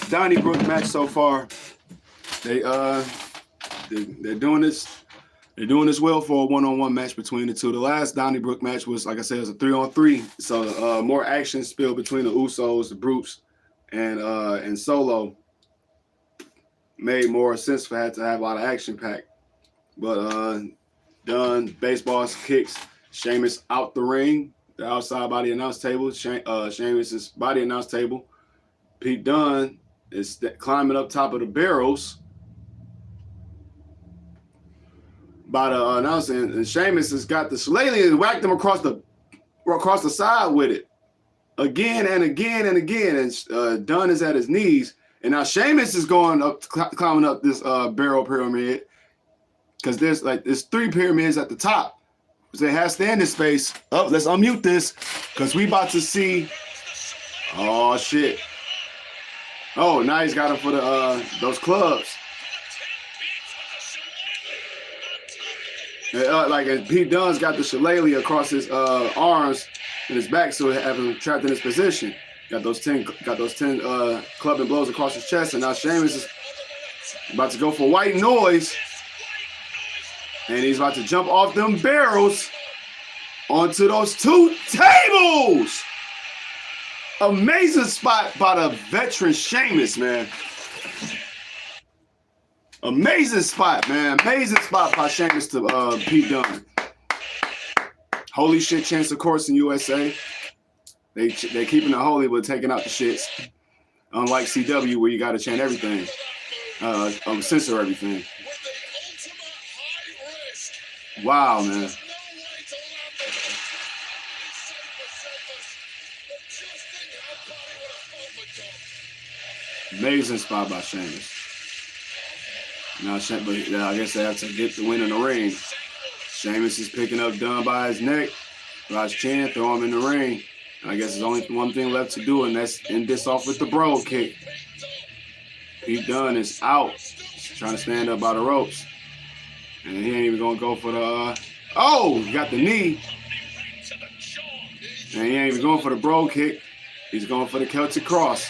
Donnybrook match so far. They're doing this. They're doing this well for a one-on-one match between the two. The last Donnybrook match was, like I said, it was a 3-on-3. So more action spilled between the Usos, the Brutes, and Solo. Made more sense for had to have a lot of action packed. But Dunn, baseballs, kicks, Sheamus out the ring, the outside by the announce table, Sheamus's by the announce table. Pete Dunne is climbing up top of the barrels by the announcer, and Sheamus has got the shillelagh and whacked him across the side with it again and again and again. And Dunn is at his knees, and now Sheamus is going up, climbing up this barrel pyramid, because there's 3 pyramids at the top. So they have standing space. Oh, let's unmute this, because we about to see. Oh shit! Oh, now he's got him for the those clubs. And Pete Dunne's got the shillelagh across his arms and his back, so have him trapped in his position. Got those 10 clubbing blows across his chest, and now Sheamus is about to go for white noise, and he's about to jump off them barrels onto those 2 tables. Amazing spot by the veteran Sheamus, man. Amazing spot, man. Amazing spot by Sheamus to Pete Dunne. Holy shit chants, of course, in USA. They keeping it holy, but taking out the shits. Unlike CW, where you got to chant everything. Censor everything. Wow, man. Amazing spot by Sheamus. Now, I guess they have to get the win in the ring. Sheamus is picking up Dunn by his neck, by his chin, throw him in the ring. I guess there's only one thing left to do, and that's end this off with the bro kick. Pete Dunne is out. He's trying to stand up by the ropes. And he ain't even going to go for the... oh, he got the knee. And he ain't even going for the bro kick. He's going for the Celtic cross.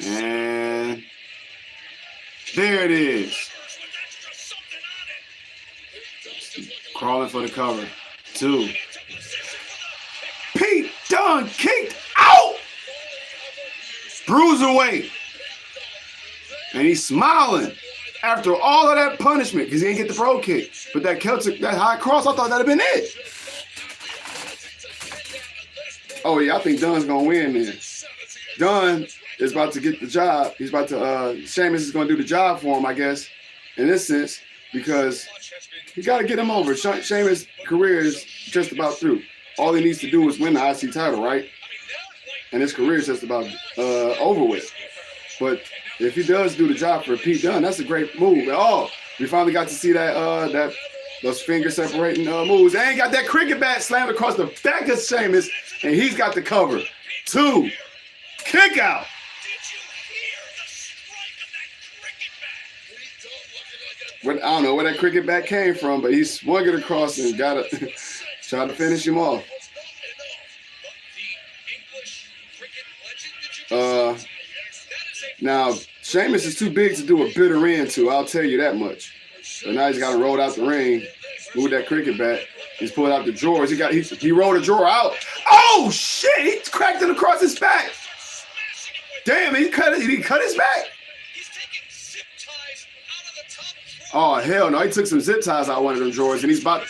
And there it is. Crawling for the cover. 2. Pete Dunne kicked out. Bruiserweight. And he's smiling after all of that punishment because he didn't get the bro kick. But that high cross, I thought that'd have been it. Oh yeah, I think Dunn's gonna win, man. Dunn is about to get the job. He's about to, Sheamus is gonna do the job for him, I guess, in this sense, because you gotta get him over. Sheamus' career is just about through. All he needs to do is win the IC title, right? And his career is just about over with. But if he does do the job for Pete Dunne, that's a great move. Oh, we finally got to see that those finger separating moves. They ain't got that cricket bat slammed across the back of Sheamus, and he's got the cover. 2. Kick out. I don't know where that cricket bat came from, but he swung it across and got it, tried to finish him off. Now, Sheamus is too big to do a bitter end to, I'll tell you that much. So now he's got to roll out the ring, move that cricket bat. He's pulled out the drawers. He rolled a drawer out. Oh, shit! He cracked it across his back. Damn, he cut his back. He's taking zip ties out of the top drawer. Oh hell no! He took some zip ties out of one of them drawers, and he's about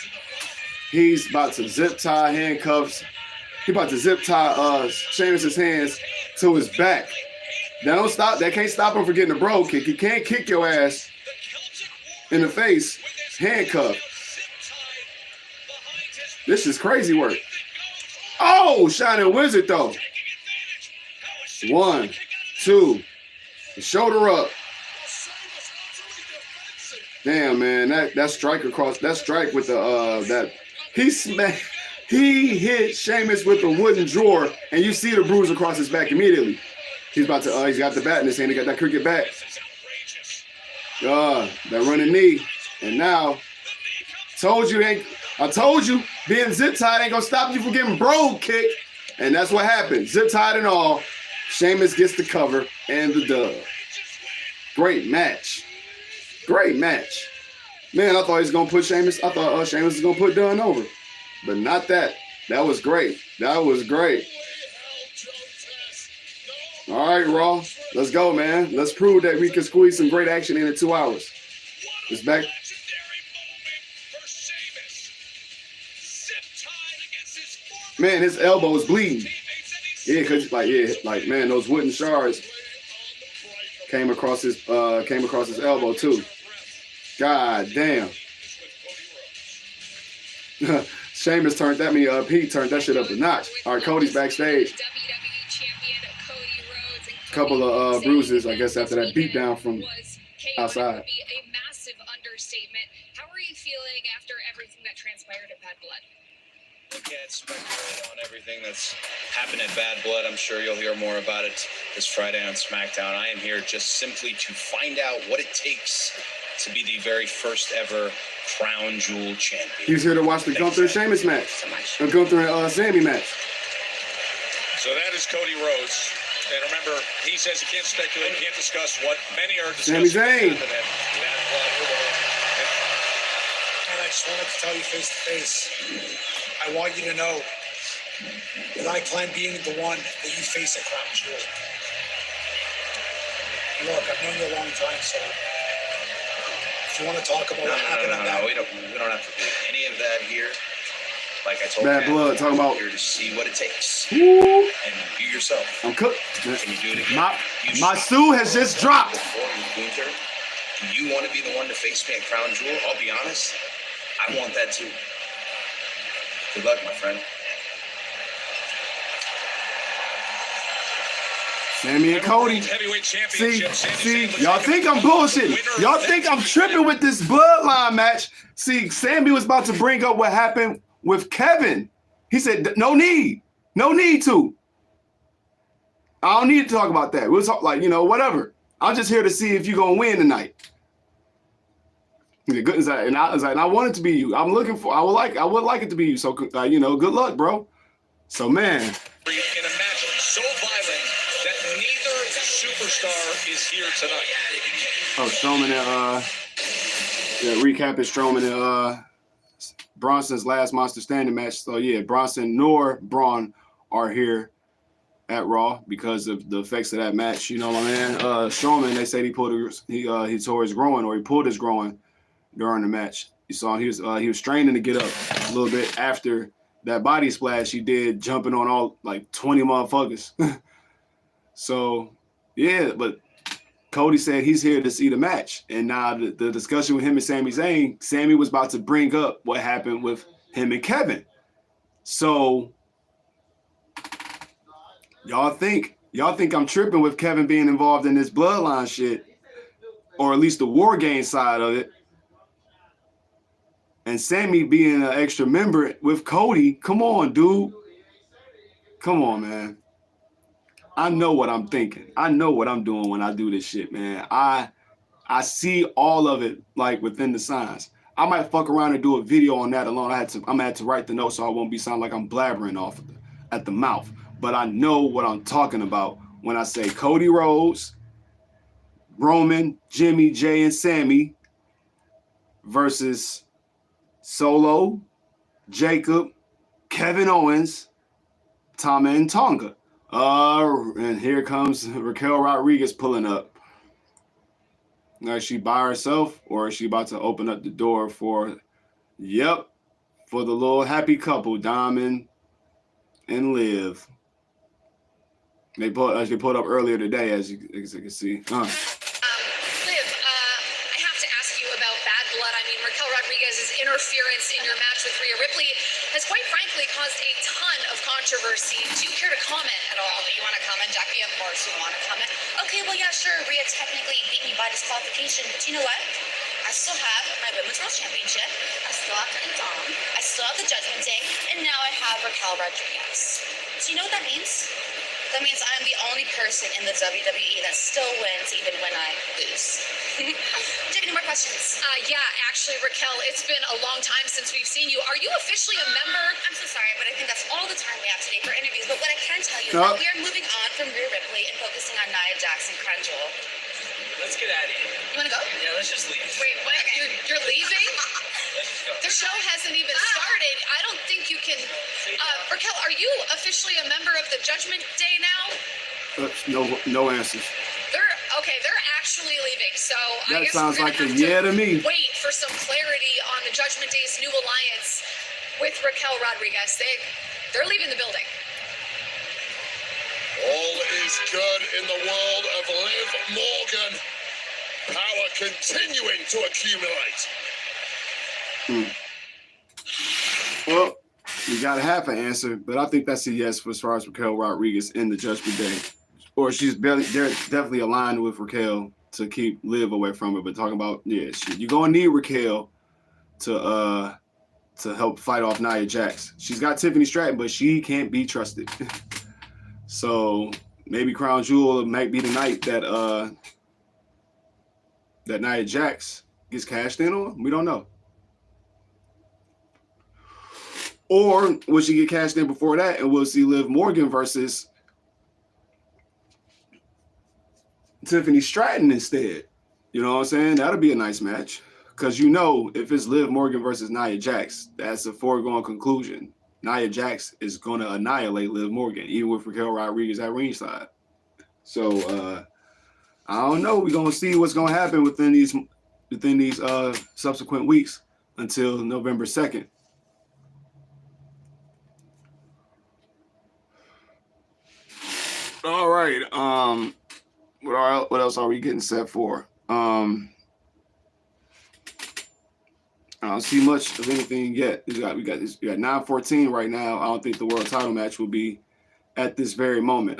to zip tie handcuffs. He about to zip tie Sheamus's hands to his back. That don't stop. That can't stop him from getting a bro kick. He can't kick your ass in the face, handcuffed. This is crazy work. Oh, Shining Wizard though. 1, 2, shoulder up. Damn man, that strike across that strike with the he hit Sheamus with the wooden drawer, and you see the bruise across his back immediately. He's about to he's got the bat in his hand. He got that cricket bat. That running knee, and now I told you being zip tied ain't gonna stop you from getting bro kicked, and that's what happened. Zip tied and all. Sheamus gets the cover and the dub. Great match. Great match. Man, I thought he was going to put Sheamus. I thought Sheamus was going to put Dunn over. But not that. That was great. That was great. All right, Raw. Let's go, man. Let's prove that we can squeeze some great action in 2 hours. It's back. Man, his elbow is bleeding. Yeah, cause like man, those wooden shards came across his elbow too. God damn. Sheamus turned that Pete turned that shit up a notch. All right, Cody's backstage. Couple of bruises, I guess, after that beatdown from outside. A massive understatement. How are you feeling after everything that transpired at Bad Blood? I can't speculate on everything that's happened at Bad Blood. I'm sure you'll hear more about it this Friday on SmackDown. I am here just simply to find out what it takes to be the very first ever Crown Jewel champion. He's here to watch the Gunther and Sheamus match. The Gunther and Sammy match. So that is Cody Rhodes. And remember, he says he can't speculate, can't discuss what many are discussing. Sami Zayn. And I just wanted to tell you face to face, I want you to know that I plan being the one that you face at Crown Jewel. Look, I've known you a long time, so if you want to talk about what happened on that... We don't have to do any of that here. Like I told Bad you, Blood, talking about here to see what it takes. Woo. And you yourself. I'm cooked. Can you do it again? My Sue has just dropped. Gunther, do you want to be the one to face me at Crown Jewel? I'll be honest, I want that too. Good luck, my friend. Sammy and Cody. See, y'all think I'm bullshitting. Y'all think I'm tripping with this bloodline match. See, Sammy was about to bring up what happened with Kevin. He said, no need to. I don't need to talk about that. We'll talk whatever. I'm just here to see if you're going to win tonight. And I want it to be you. I would like it to be you. So, good luck, bro. So, man. In a match so violent that neither superstar is here tonight. Oh, Strowman and recap is Strowman and Bronson's last Monster Standing match. So yeah, Bronson nor Braun are here at Raw because of the effects of that match. You know what I mean? Strowman, they said he tore his groin, or he pulled his groin during the match. You saw he was straining to get up a little bit after that body splash he did, jumping on all like 20 motherfuckers. So yeah, but Cody said he's here to see the match. And now the discussion with him and Sami Zayn, Sammy was about to bring up what happened with him and Kevin. So y'all think I'm tripping with Kevin being involved in this bloodline shit, or at least the War Game side of it, and Sammy being an extra member with Cody. Come on, dude. Come on, man. I know what I'm thinking. I know what I'm doing when I do this shit, man. I see all of it like within the signs. I might fuck around and do a video on that alone. I'm gonna have to write the notes so I won't be sound like I'm blabbering off at the mouth. But I know what I'm talking about when I say Cody Rhodes, Roman, Jimmy, Jay, and Sammy versus Solo, Jacob, Kevin Owens, Tama, and Tonga And here comes Raquel Rodriguez pulling up. Now, is she by herself, or is she about to open up the door for, yep, for the little happy couple, Diamond and Liv. They pulled up earlier today, as you can see. Liv, I have to ask you about Bad Blood. I mean, Raquel Rodriguez's interference in your match with Rhea Ripley has quite frankly caused a ton of controversy. Do you care to comment at all? You want to comment, Jackie? Of course we want to comment. Okay, well, yeah, sure. Rhea technically beat me by disqualification, but you know what? I still have my Women's World Championship. I still have Dom. I still have the Judgment Day, and now I have Raquel Rodriguez. Do you know what that means? That means I'm the only person in the WWE that still wins even when I lose. Do you have any more questions? Yeah, actually, Raquel, it's been a long time since we've seen you. Are you officially a member? I'm so sorry, but I think that's all the time we have today for interviews. But what I can tell you is that we are moving on from Rhea Ripley and focusing on Nia Jax and Crown Jewel. Let's get out of here. You want to go? Yeah, let's just leave. Wait, what? Okay. You're leaving? Let's just go. The show hasn't even started. I don't think you can. Raquel, are you officially a member of the Judgment Day now? No answers. They're actually leaving. So That I guess sounds we're like gonna a have yeah to me. Wait for some clarity on the Judgment Day's new alliance with Raquel Rodriguez. They're leaving the building. All is good in the world of Liv Morgan. Power continuing to accumulate. Well, you got a half an answer, but I think that's a yes for as far as Raquel Rodriguez in the Judgment Day. Or they're definitely aligned with Raquel to keep Liv away from her. But talking about, yeah, you're going to need Raquel to help fight off Nia Jax. She's got Tiffany Stratton, but she can't be trusted. So maybe Crown Jewel might be the night that that Nia Jax gets cashed in on. We don't know. Or will she get cashed in before that, and we'll see Liv Morgan versus Tiffany Stratton instead? You know what I'm saying? That'll be a nice match. Because you know, if it's Liv Morgan versus Nia Jax, that's a foregone conclusion. Nia Jax is going to annihilate Liv Morgan, even with Raquel Rodriguez at ringside. So I don't know. We're going to see what's going to happen within these subsequent weeks until November 2nd. All right. What else are we getting set for? I don't see much of anything yet. We got 9:14 right now. I don't think the world title match will be at this very moment.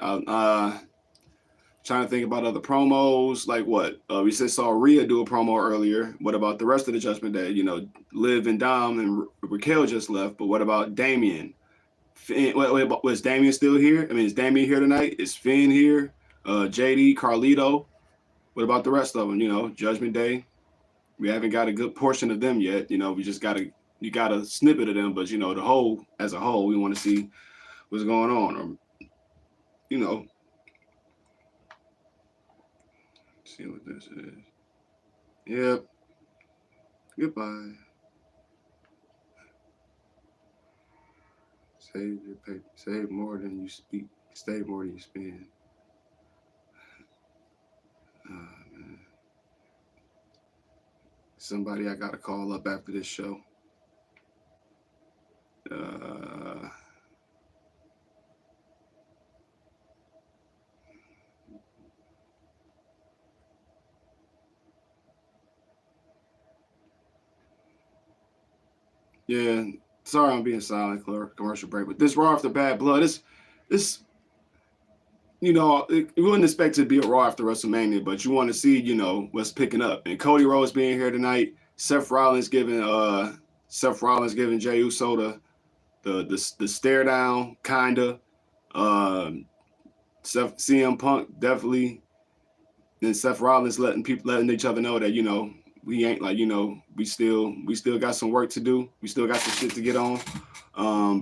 Trying to think about other promos. Like what? We saw Rhea do a promo earlier. What about the rest of the Judgment Day? You know, Liv and Dom and Raquel just left. But what about Damian? Was Damian still here? I mean, is Damian here tonight? Is Finn here? JD, Carlito. What about the rest of them? You know, Judgment Day. We haven't got a good portion of them yet. You know, we just got a snippet of them, but you know, as a whole, we want to see what's going on. Or, you know, see what this is. Yep. Goodbye. Save your paper. Save more than you speak. Save more than you spend. Man. Somebody I gotta call up after this show. Yeah, sorry I'm being silent, commercial break, but this Raw After Bad Blood, this, you know, you wouldn't expect it to be a Raw after WrestleMania, but you want to see, you know, what's picking up. And Cody Rhodes being here tonight, Seth Rollins giving Jey Uso the stare down, kinda. CM Punk definitely, and Seth Rollins letting each other know that, you know, we ain't like, you know, we still got some work to do. We still got some shit to get on.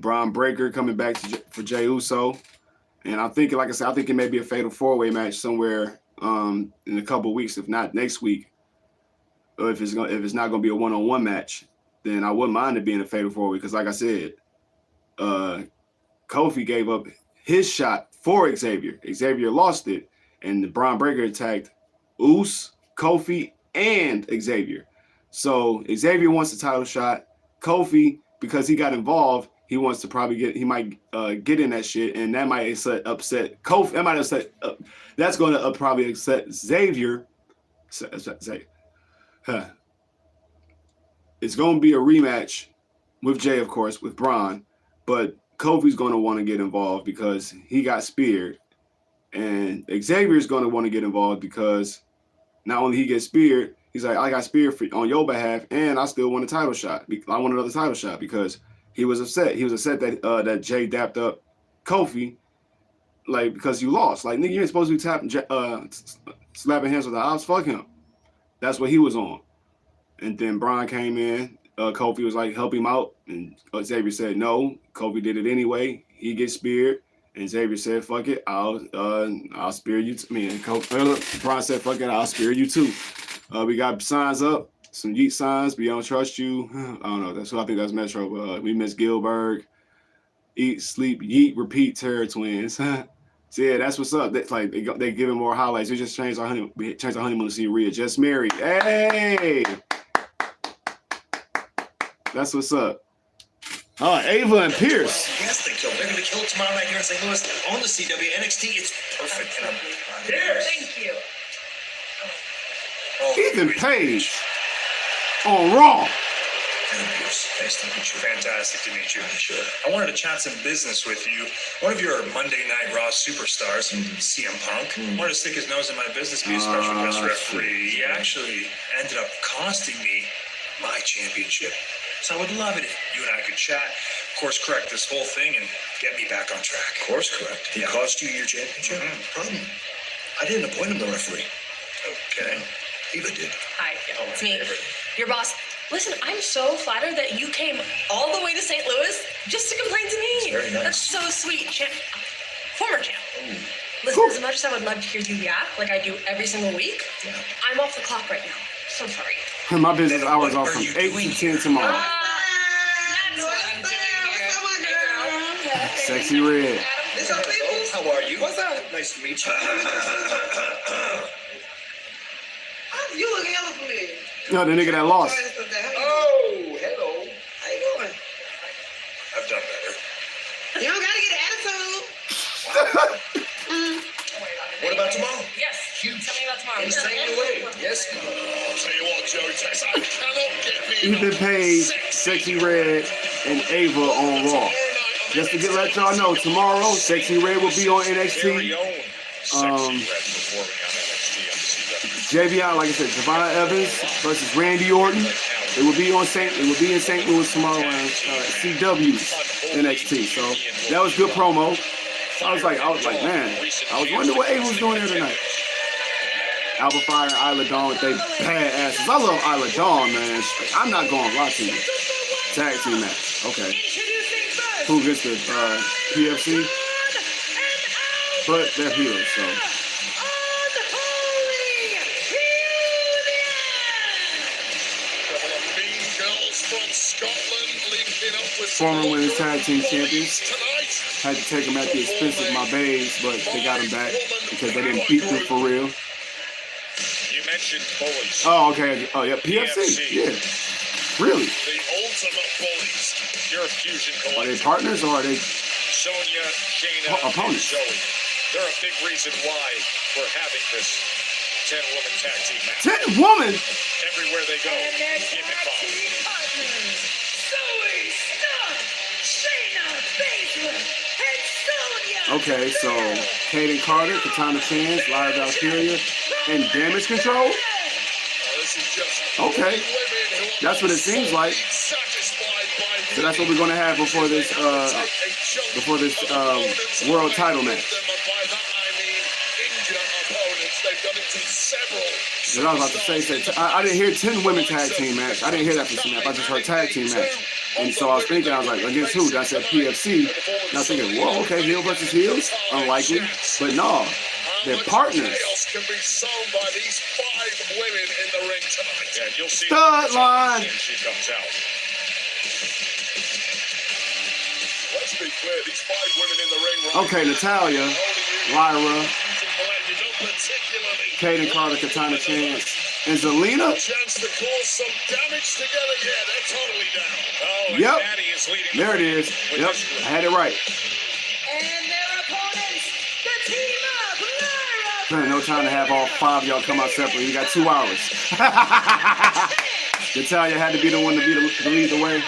Braun Breaker coming back for Jey Uso. And I think, like I said, I think it may be a fatal four-way match somewhere in a couple of weeks, if not next week. Or if it's not gonna be a one-on-one match, then I wouldn't mind it being a fatal four-way, because like I said, Kofi gave up his shot for Xavier. Xavier lost it, and Braun Breaker attacked Uso, Kofi, and Xavier. So Xavier wants the title shot. Kofi, because he got involved, he wants to probably get get in that shit, and that might upset Kofi. That might upset. That's going to probably upset Xavier. It's going to be a rematch with Jay, of course, with Braun, but Kofi's going to want to get involved because he got speared, and Xavier's going to want to get involved because not only he gets speared, he's like, I got speared on your behalf, and I still want a title shot. I want another title shot because he was upset. He was upset that that Jay dapped up Kofi, like, because you lost. Like, nigga, you ain't supposed to be slapping hands with the ops. Fuck him. That's what he was on. And then Braun came in. Kofi was like, help him out. And Xavier said, no. Kofi did it anyway. He gets speared. And Xavier said, fuck it. I'll spear you. Braun said, fuck it. I'll spear you too. We got signs up. Some Yeet signs. We don't trust you. I don't know. That's what I think that's Metro. We miss Gilbert. Eat, sleep, yeet, repeat, Terror Twins. So yeah, that's what's up. That's like they giving more highlights. We just changed our honeymoon. We changed our honeymoon to see Rhea just married. Hey, that's what's up. Ava and Pierce. Yes, they killed. They're going to kill tomorrow night here in St. Louis on the CW NXT. It's perfect. Thank you. Ethan Page on Raw. Nice to meet you. Fantastic to meet you. Sure. I wanted to chat some business with you. One of your Monday Night Raw superstars, CM Punk, wanted to stick his nose in my business, be a special guest referee. He actually ended up costing me my championship. So I would love it if you and I could chat, course correct this whole thing, and get me back on track. Course correct. He cost you your championship? Problem. I didn't appoint him the referee. Okay. Eva did. Hi, it's me, your boss. Listen, I'm so flattered that you came all the way to St. Louis just to complain to me. Very nice. That's so sweet, champ. Former champ. Listen, as much as I would love to hear you yak like I do every single week, I'm off the clock right now. So sorry. My business hours are from 8 to 10 tomorrow. That's what I'm doing here. Sexy Red. How are you? What's up? Nice to meet you. You look yellow for me. No, the nigga that lost. Oh, hello. How you doing? I've done better. You don't gotta get attitude. What about tomorrow? Yes. Huge. Tell me about tomorrow. In St. Louis. Yes. I'll tell you what, Joe Tex, I cannot get me Ethan Page, Sexy Red, and Ava on Raw. Just to let y'all know, tomorrow, Sexy Red will be on NXT. JBI, like I said, Javon Evans versus Randy Orton. It will be in St. Louis tomorrow on CW's NXT. So that was good promo. I was like, man, I was wondering what Ava was doing here tonight. Alba Fire and Isla Dawn with they bad asses. I love Isla Dawn, man. I'm not going to lie to you. Tag team match. Okay. Who gets the PFC? But they're healers, so. Former women's tag team champions. Had to take them at the expense of my babes, but they got them back because they didn't beat them for real. You mentioned bullies. Oh, okay. Oh, yeah. PFC. Yeah. Really? The ultimate bullies. Your fusion collective. Are they partners or are they Sonya, Shayna, opponents? and Zoe. They're a big reason why we're having this 10-woman tag team match. 10 women? Everywhere they go, And their keep it tag following. team partners, Zoe Stark, Shayna Baszler, and Sonya. Okay, so Kaden Carter, Katana Chance, Lyra Valkyria, and Damage Control? Okay. That's what it seems like. So that's what we're going to have before this world title match. What I was about to say, I didn't hear 10 women tag team match. I didn't hear that from Snap. I just heard tag team match. And so I was thinking, I was like, against who? I said PFC. And I was thinking, whoa, okay, heel versus heels? Unlikely. But no, they're partners. Can be sold by these 5 women in the ring tonight. Yeah, you'll see Stud line. she comes out. Let's be clear, these 5 women in the ring right Okay, now, Natalia, holding you Lyra, particularly Kaden Carter, Katana Chance, and Zelina. chance to cause some damage together. Yeah, they're totally down. Oh, and Yep. Maddie is leading There it is. with Yep, this group. I had it right. And their opponents, the team of Lyra. Man, no time to have all 5 of y'all come out separately. You got 2 hours. Natalia had to be the one to lead the way.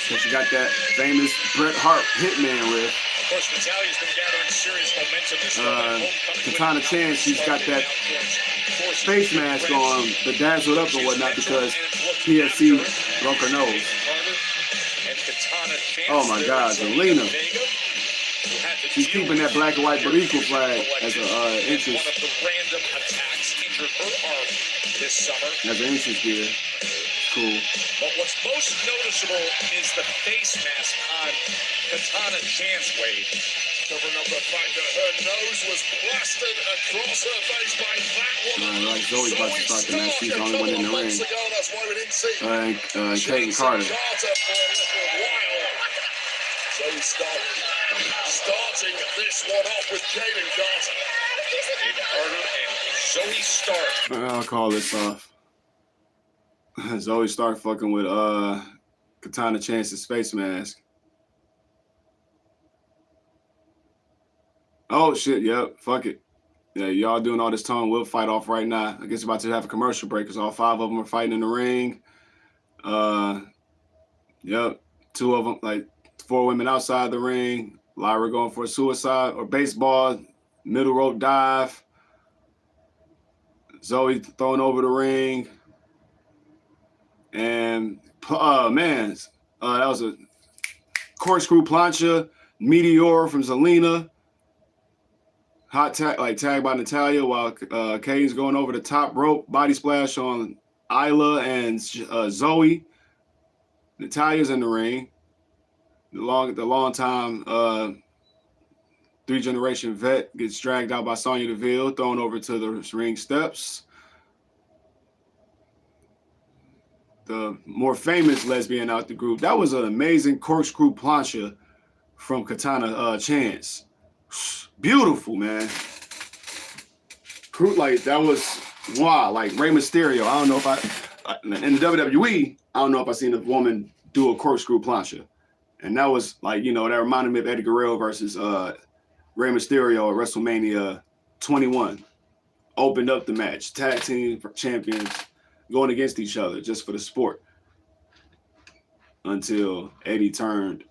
Because you got that famous Bret Hart Hitman riff. Of course, Natalia's been gathering serious momentum this run. Katana Chance, she's got that face mask on, the dazzled up and whatnot because PFC broke her nose. Oh my God, Zelina. She's keeping that black and white but equal flag as an interest. One of the random attacks injured her arm this summer. As an interest gear. Cool. But what's most noticeable is the face mask on Katana Chance, Wade. Covering up the fact that her nose was plastered across her face by that woman. Like Zoe's about to start the match. She's the only one in the ring. That's why we didn't see Kaden Carter. Carter for a little while. Zoe starting this one off with Kaden Carter. Kaden Carter and Zoe Stark. I'll call this off. Zoe Stark fucking with Katana Chance's face mask. Oh shit, yep, fuck it. Yeah, y'all doing all this time, we'll fight off right now. I guess we're about to have a commercial break because all 5 of them are fighting in the ring. Yep, 2 of them, like 4 women outside the ring. Lyra going for a suicide or baseball, middle rope dive. Zoe thrown over the ring. And that was a corkscrew plancha, meteor from Zelina. Hot tag, tagged by Natalia while Kaden's going over the top rope. Body splash on Isla and Zoe. Natalia's in the ring. The long time 3-generation vet gets dragged out by Sonya Deville, thrown over to the ring steps. The more famous lesbian out the group. That was an amazing corkscrew plancha from Katana Chance. Beautiful, man. Like that was wow. Like Rey Mysterio. I don't know if in the WWE. I don't know if I seen a woman do a corkscrew plancha, and that was like that reminded me of Eddie Guerrero versus Rey Mysterio at WrestleMania 21. Opened up the match. Tag team champions going against each other just for the sport until Eddie turned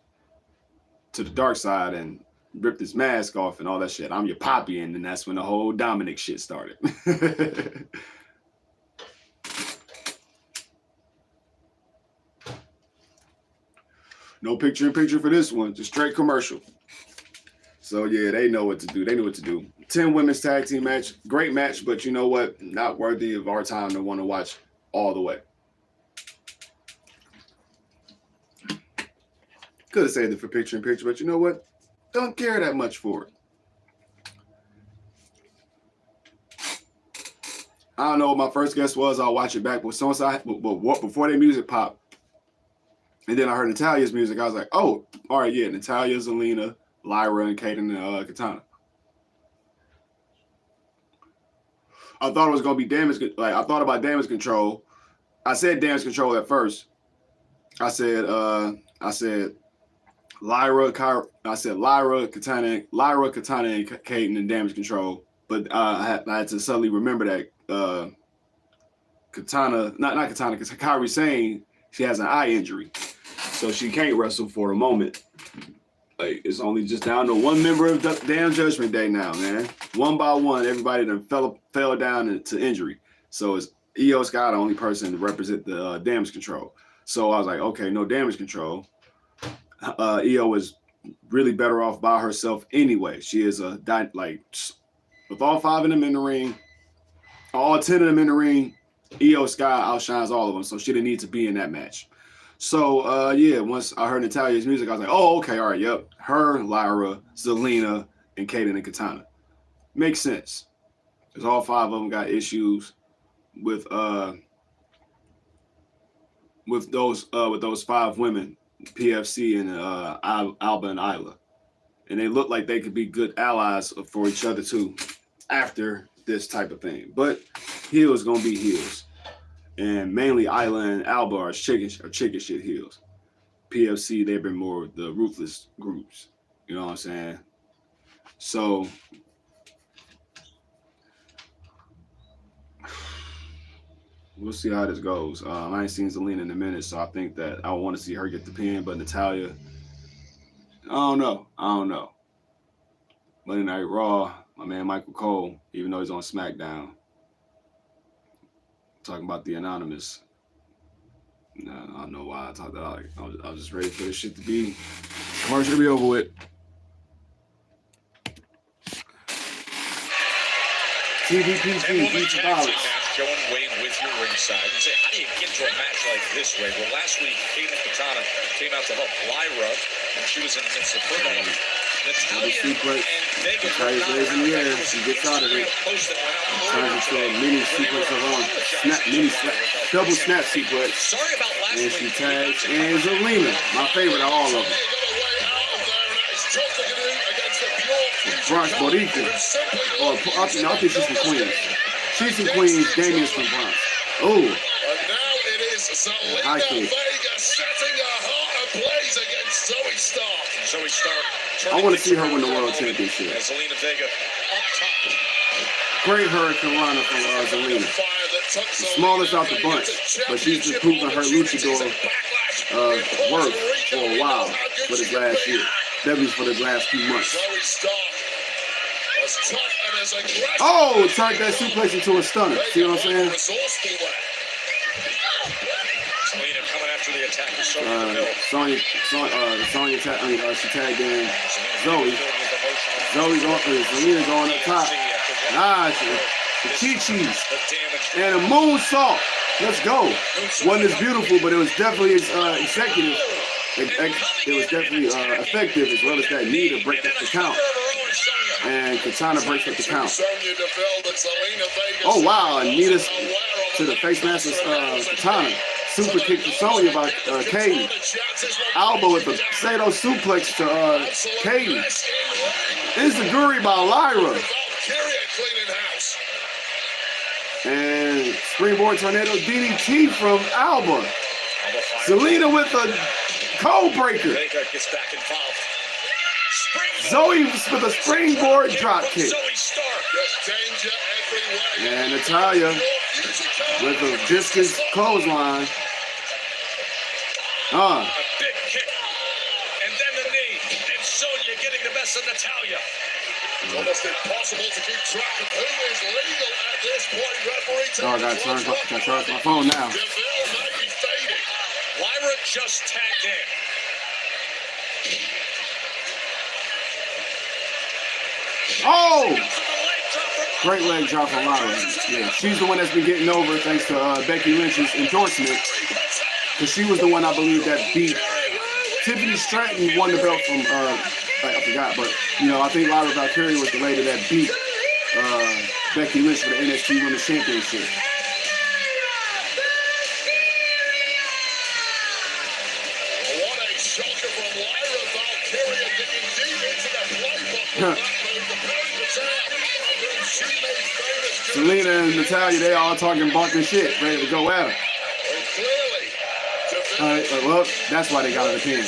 to the dark side and ripped his mask off and all that shit. I'm your poppy, and then that's when the whole Dominic shit started. No picture-in-picture for this one, just straight commercial. So yeah, they know what to do. They know what to do. 10 women's tag team match, great match, but you know what? Not worthy of our time to want to watch all the way. Could have saved it for picture-in-picture, but you know what? Don't care that much for it. I don't know what my first guess was. I'll watch it back. But before their music popped, and then I heard Natalia's music, I was like, oh, all right, yeah, Natalia, Zelina, Lyra, and Kaden and Katana. I thought it was gonna be damage. Like I thought about damage control. I said damage control at first. I said Lyra, Katana, and Kaden and damage control. But I had to suddenly remember that Katana, not Katana, because Kairi Sane, she has an eye injury, so she can't wrestle for a moment. Like it's only just down to one member of the damn Judgment Day now, man. One by one, everybody then fell down into injury. So it's Io Sky, the only person to represent the damage control. So I was like, okay, no damage control. Io is really better off by herself anyway. She is with all 5 of them in the ring, all 10 of them in the ring, Io Sky outshines all of them. So she didn't need to be in that match. So, once I heard Natalia's music, I was like, oh, okay, all right, yep. Her, Lyra, Zelina, and Kaden and Katana. Makes sense. Because all 5 of them got issues with those 5 women PFC and Alba and Isla. And they look like they could be good allies for each other too after this type of thing. But heels gonna be heels. And mainly Isla and Alba are chicken shit heels. PFC, they've been more the ruthless groups. You know what I'm saying? So we'll see how this goes. I ain't seen Zelina in a minute, so I think that I want to see her get the pin. But Natalya, I don't know. Monday Night Raw, my man Michael Cole, even though he's on SmackDown, talking about the Anonymous. No, I don't know why I talked that out. I was just ready for this shit to be commercial to be over with. TVPG, beats dollars. Joe and Wade with your ringside. You say, how do you get to a match like this, Wade? Well, last week, Kate and Katana came out to help Lyra, and she was in the midst of her own. Natalya and Vega were not in the air. She gets out of it. Turns into a mini sequence of her own. Double snap sequence. Sorry about last week. And she tags and Zelina, my favorite of all of them. Bronx Boricua. Or I think she's from Queens. She's from Queens, Damien's from Bronx. Oh. And now it is Zelina Vega setting her heart ablaze against Zoe Stark. Zoe Stark. I want to see her win the World Championship. Zelina Vega up top. Great Hurricane Runner from Zelina. Smallest out the bunch, but she's been proving her luchador worth for a while for this last year. That was for the last few months. Oh, turned that suplex into a stunner. See what I'm saying? Zelina coming after the attack of Sonya she tagged in Zoe. Zelina going up top. The Chi-Chis and a moonsault. Let's go. Wasn't as beautiful, but it was definitely executive. It was definitely effective, as well as that knee to break up the count. And Katana breaks up the count. Oh wow, and knee to the face master's Katana. Super kick to Sonya by Kaden. Alba with the Sato suplex to Kaden. Enziguri by Lyra. And springboard tornado DDT from Alba. Zelina with a code breaker. Zoe with a springboard drop kick. And Natalya with a discus clothesline. A big kick. And then the knee. And Sonya getting the best of Natalya. It's almost impossible to keep track of who is legal at this point. Referee I gotta charge my phone now. DeVille might be fading. Lyra just tagged in. Oh! Great leg drop from Lyra. Yeah, she's the one that's been getting over thanks to Becky Lynch's endorsement. Because she was the one, I believe, that beat Tiffany Stratton, won the belt from, I forgot, but, I think Lyra Valkyria was the lady that beat Becky Lynch for the NXT Women's Championship. What a shocker from Lyra Valkyria digging deep into the playbook. Zelina and Natalya, they all talking bunking shit, ready to go at her. Well, that's why they got her the pin.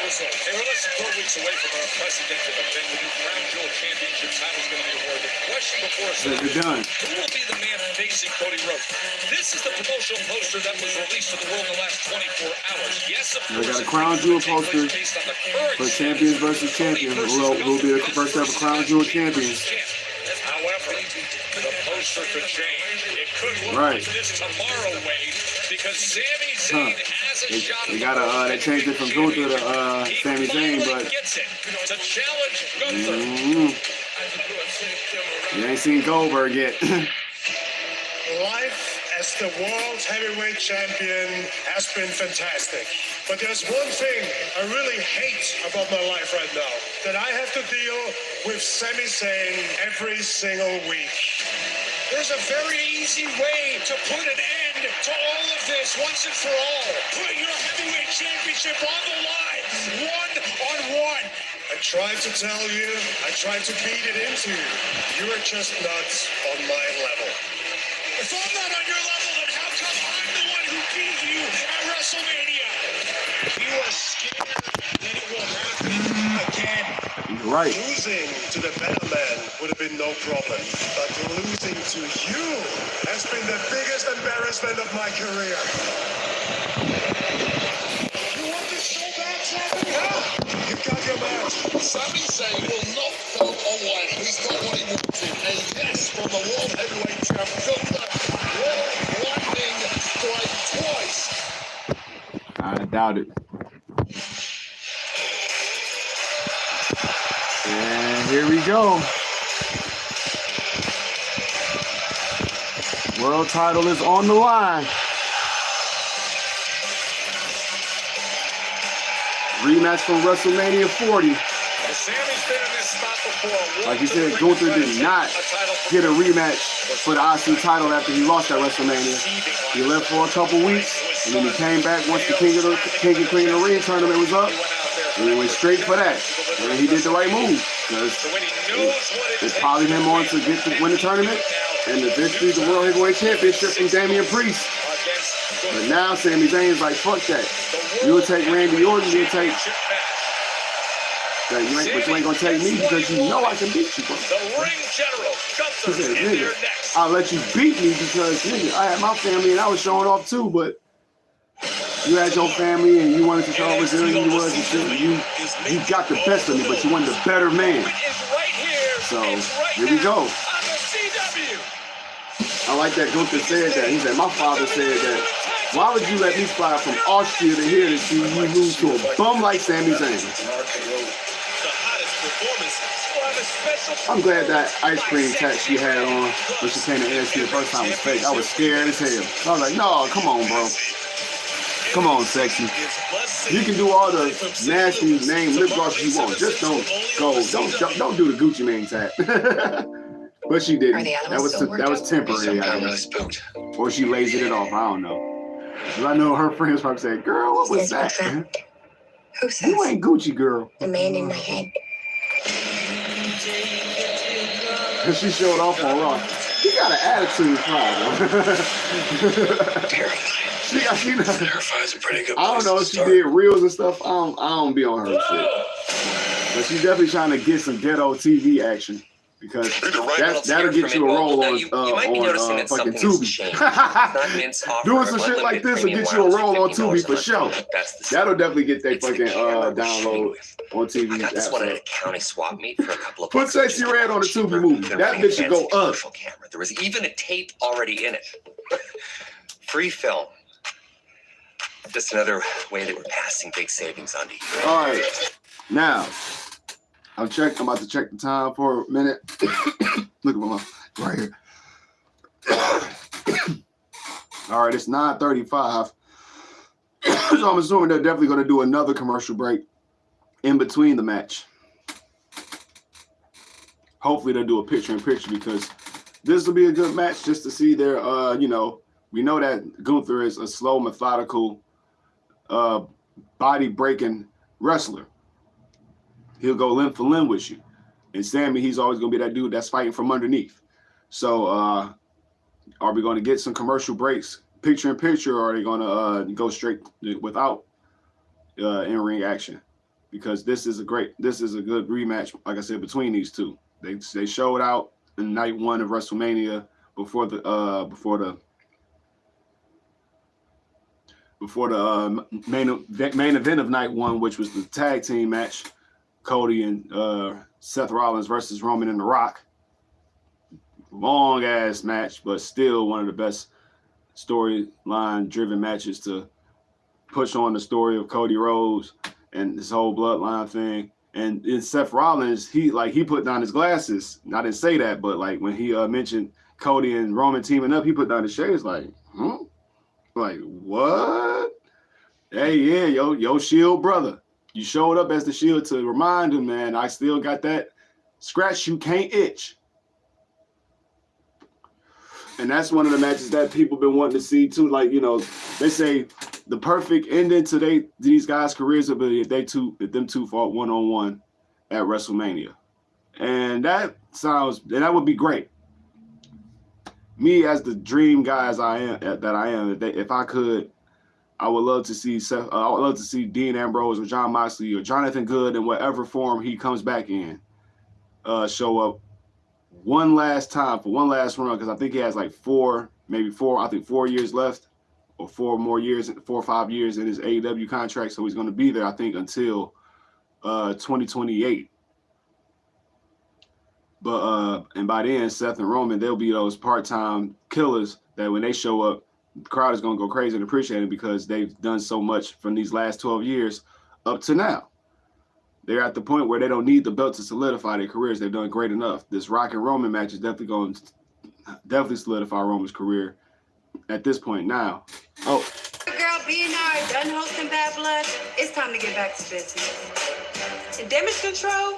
Hey, we're less than 4 weeks away from our unprecedented event. The new Crown Jewel Championship title is going to be awarded. The question before us is, who will be the man facing Cody Rhodes? This is the promotional poster that was released to the world in the last 24 hours. Yes, of course. We got a Crown Jewel poster for champions versus champions. Who will be the first ever Crown Jewel champions. However, the poster could change. It could look like this tomorrow, Wade, because Sami Zayn has a shot. They changed it from Gunther to Sami Zayn, but to challenge Gunther. You ain't seen Goldberg yet. Life as the world heavyweight champion has been fantastic. But there's one thing I really hate about my life right now, that I have to deal with Sami Zayn every single week. There's a very easy way to put an end end to all of this once and for all. Put your heavyweight championship on the line, one-on-one. I tried to tell you, I tried to beat it into you. You are just not on my level. If I'm not on your level, then how come I'm the one who beat you at WrestleMania? You are scared that it will happen again. You're right. Losing to the better man would have been no problem, but losing to you has been the biggest embarrassment of my career. You want this so bad, Sammy, huh? You got your match. Sami Zayn will knock Phil away. He's got what he wanted. A yes from the World Heavyweight Champ. Gunther, lightning strike twice. I doubt it. And here we go. World title is on the line. Rematch from WrestleMania 40. Sammy's been in this spot before. Like you said, Gunther did not get a rematch for the IC title after he lost at WrestleMania. He left for a couple weeks, and then he came back once the King and Queen of the Ring tournament was up. And he went straight for that. And he did the right move. Because it polished him on to win the tournament. And the victory, the World Heavyweight Championship from Damian Priest. But now Sami Zayn's like, fuck that. You'll take Randy Orton, you'll take... But you ain't gonna take me because you know I can beat you, bro. The ring general, Gunther, in there next. I'll let you beat me because, nigga, I had my family and I was showing off too, but you had your family and you wanted to show how resilient you was and shit. You got the best of me, but you wasn't the better man. So, here we go. I like that Gunther said that. He said, my father said that, why would you let me fly from Austria to here to see you lose to a bum like Sami Zayn? I'm glad that ice cream tat she had on when she came to NXT the first time was fake. I was scared as hell. I was like, no, come on, bro. Come on, sexy. You can do all the nasty name lip glosses you want. Just don't don't do the Gucci Mane tat. But she didn't. That was temporary, I guess. Or she lasered it off. I don't know. But I know her friends probably said, girl, what was that? Who says? You ain't Gucci, girl. The man in my head. Because she showed off on Raw. She got an attitude problem. she Clarifies a pretty good I don't know if she did reels and stuff. I don't be on her shit. But she's definitely trying to get some ghetto TV action. Because that'll get you a role on fucking Tubi. Doing some shit like this will get you a role on Tubi for sure. That'll definitely get that fucking download on TV. I got this one at a county swap meet for a couple of Put Sexy Red on the Tubi movie. That bitch should go up. There was even a tape already in it. Free film. Just another way that we're passing big savings on to you. All right. Now, I'm about to check the time for a minute. Look at my mouth right here. All right, it's 9:35. So I'm assuming they're definitely going to do another commercial break in between the match. Hopefully they'll do a picture-in-picture because this will be a good match just to see their, we know that Gunther is a slow, methodical, body-breaking wrestler. He'll go limb for limb with you. And Sami, he's always going to be that dude that's fighting from underneath. So are we going to get some commercial breaks, picture-in-picture, or are they going to go straight without in-ring action? Because this is a good rematch, like I said, between these two. They showed out in night one of WrestleMania before the main event of night one, which was the tag team match. Cody and Seth Rollins versus Roman and The Rock. Long ass match, but still one of the best storyline driven matches to push on the story of Cody Rhodes and this whole bloodline thing. And in Seth Rollins, he put down his glasses. I didn't say that, but like when he mentioned Cody and Roman teaming up, he put down his shades like, like what? Hey, yeah, yo, Shield brother. You showed up as the Shield to remind him, man, I still got that scratch you can't itch. And that's one of the matches that people been wanting to see too. Like, you know, they say the perfect ending to these guys' careers would be if them two fought one-on-one at WrestleMania. And that would be great. Me as the dream guy as I am, if I could, I would love to see I would love to see Dean Ambrose or Jon Moxley or Jonathan Good in whatever form he comes back in, show up one last time for one last run, because I think he has like 4 years left, or 4 or 5 years in his AEW contract. So he's going to be there, I think, until 2028. But and by then, Seth and Roman, they'll be those part-time killers that when they show up, the crowd is going to go crazy and appreciate it because they've done so much from these last 12 years up to now. They're at the point where they don't need the belt to solidify their careers. They've done great enough. This Rock and Roman match is definitely going to solidify Roman's career at this point now. Oh. Girl, BNR done hosting Bad Blood. It's time to get back to business. And Damage Control,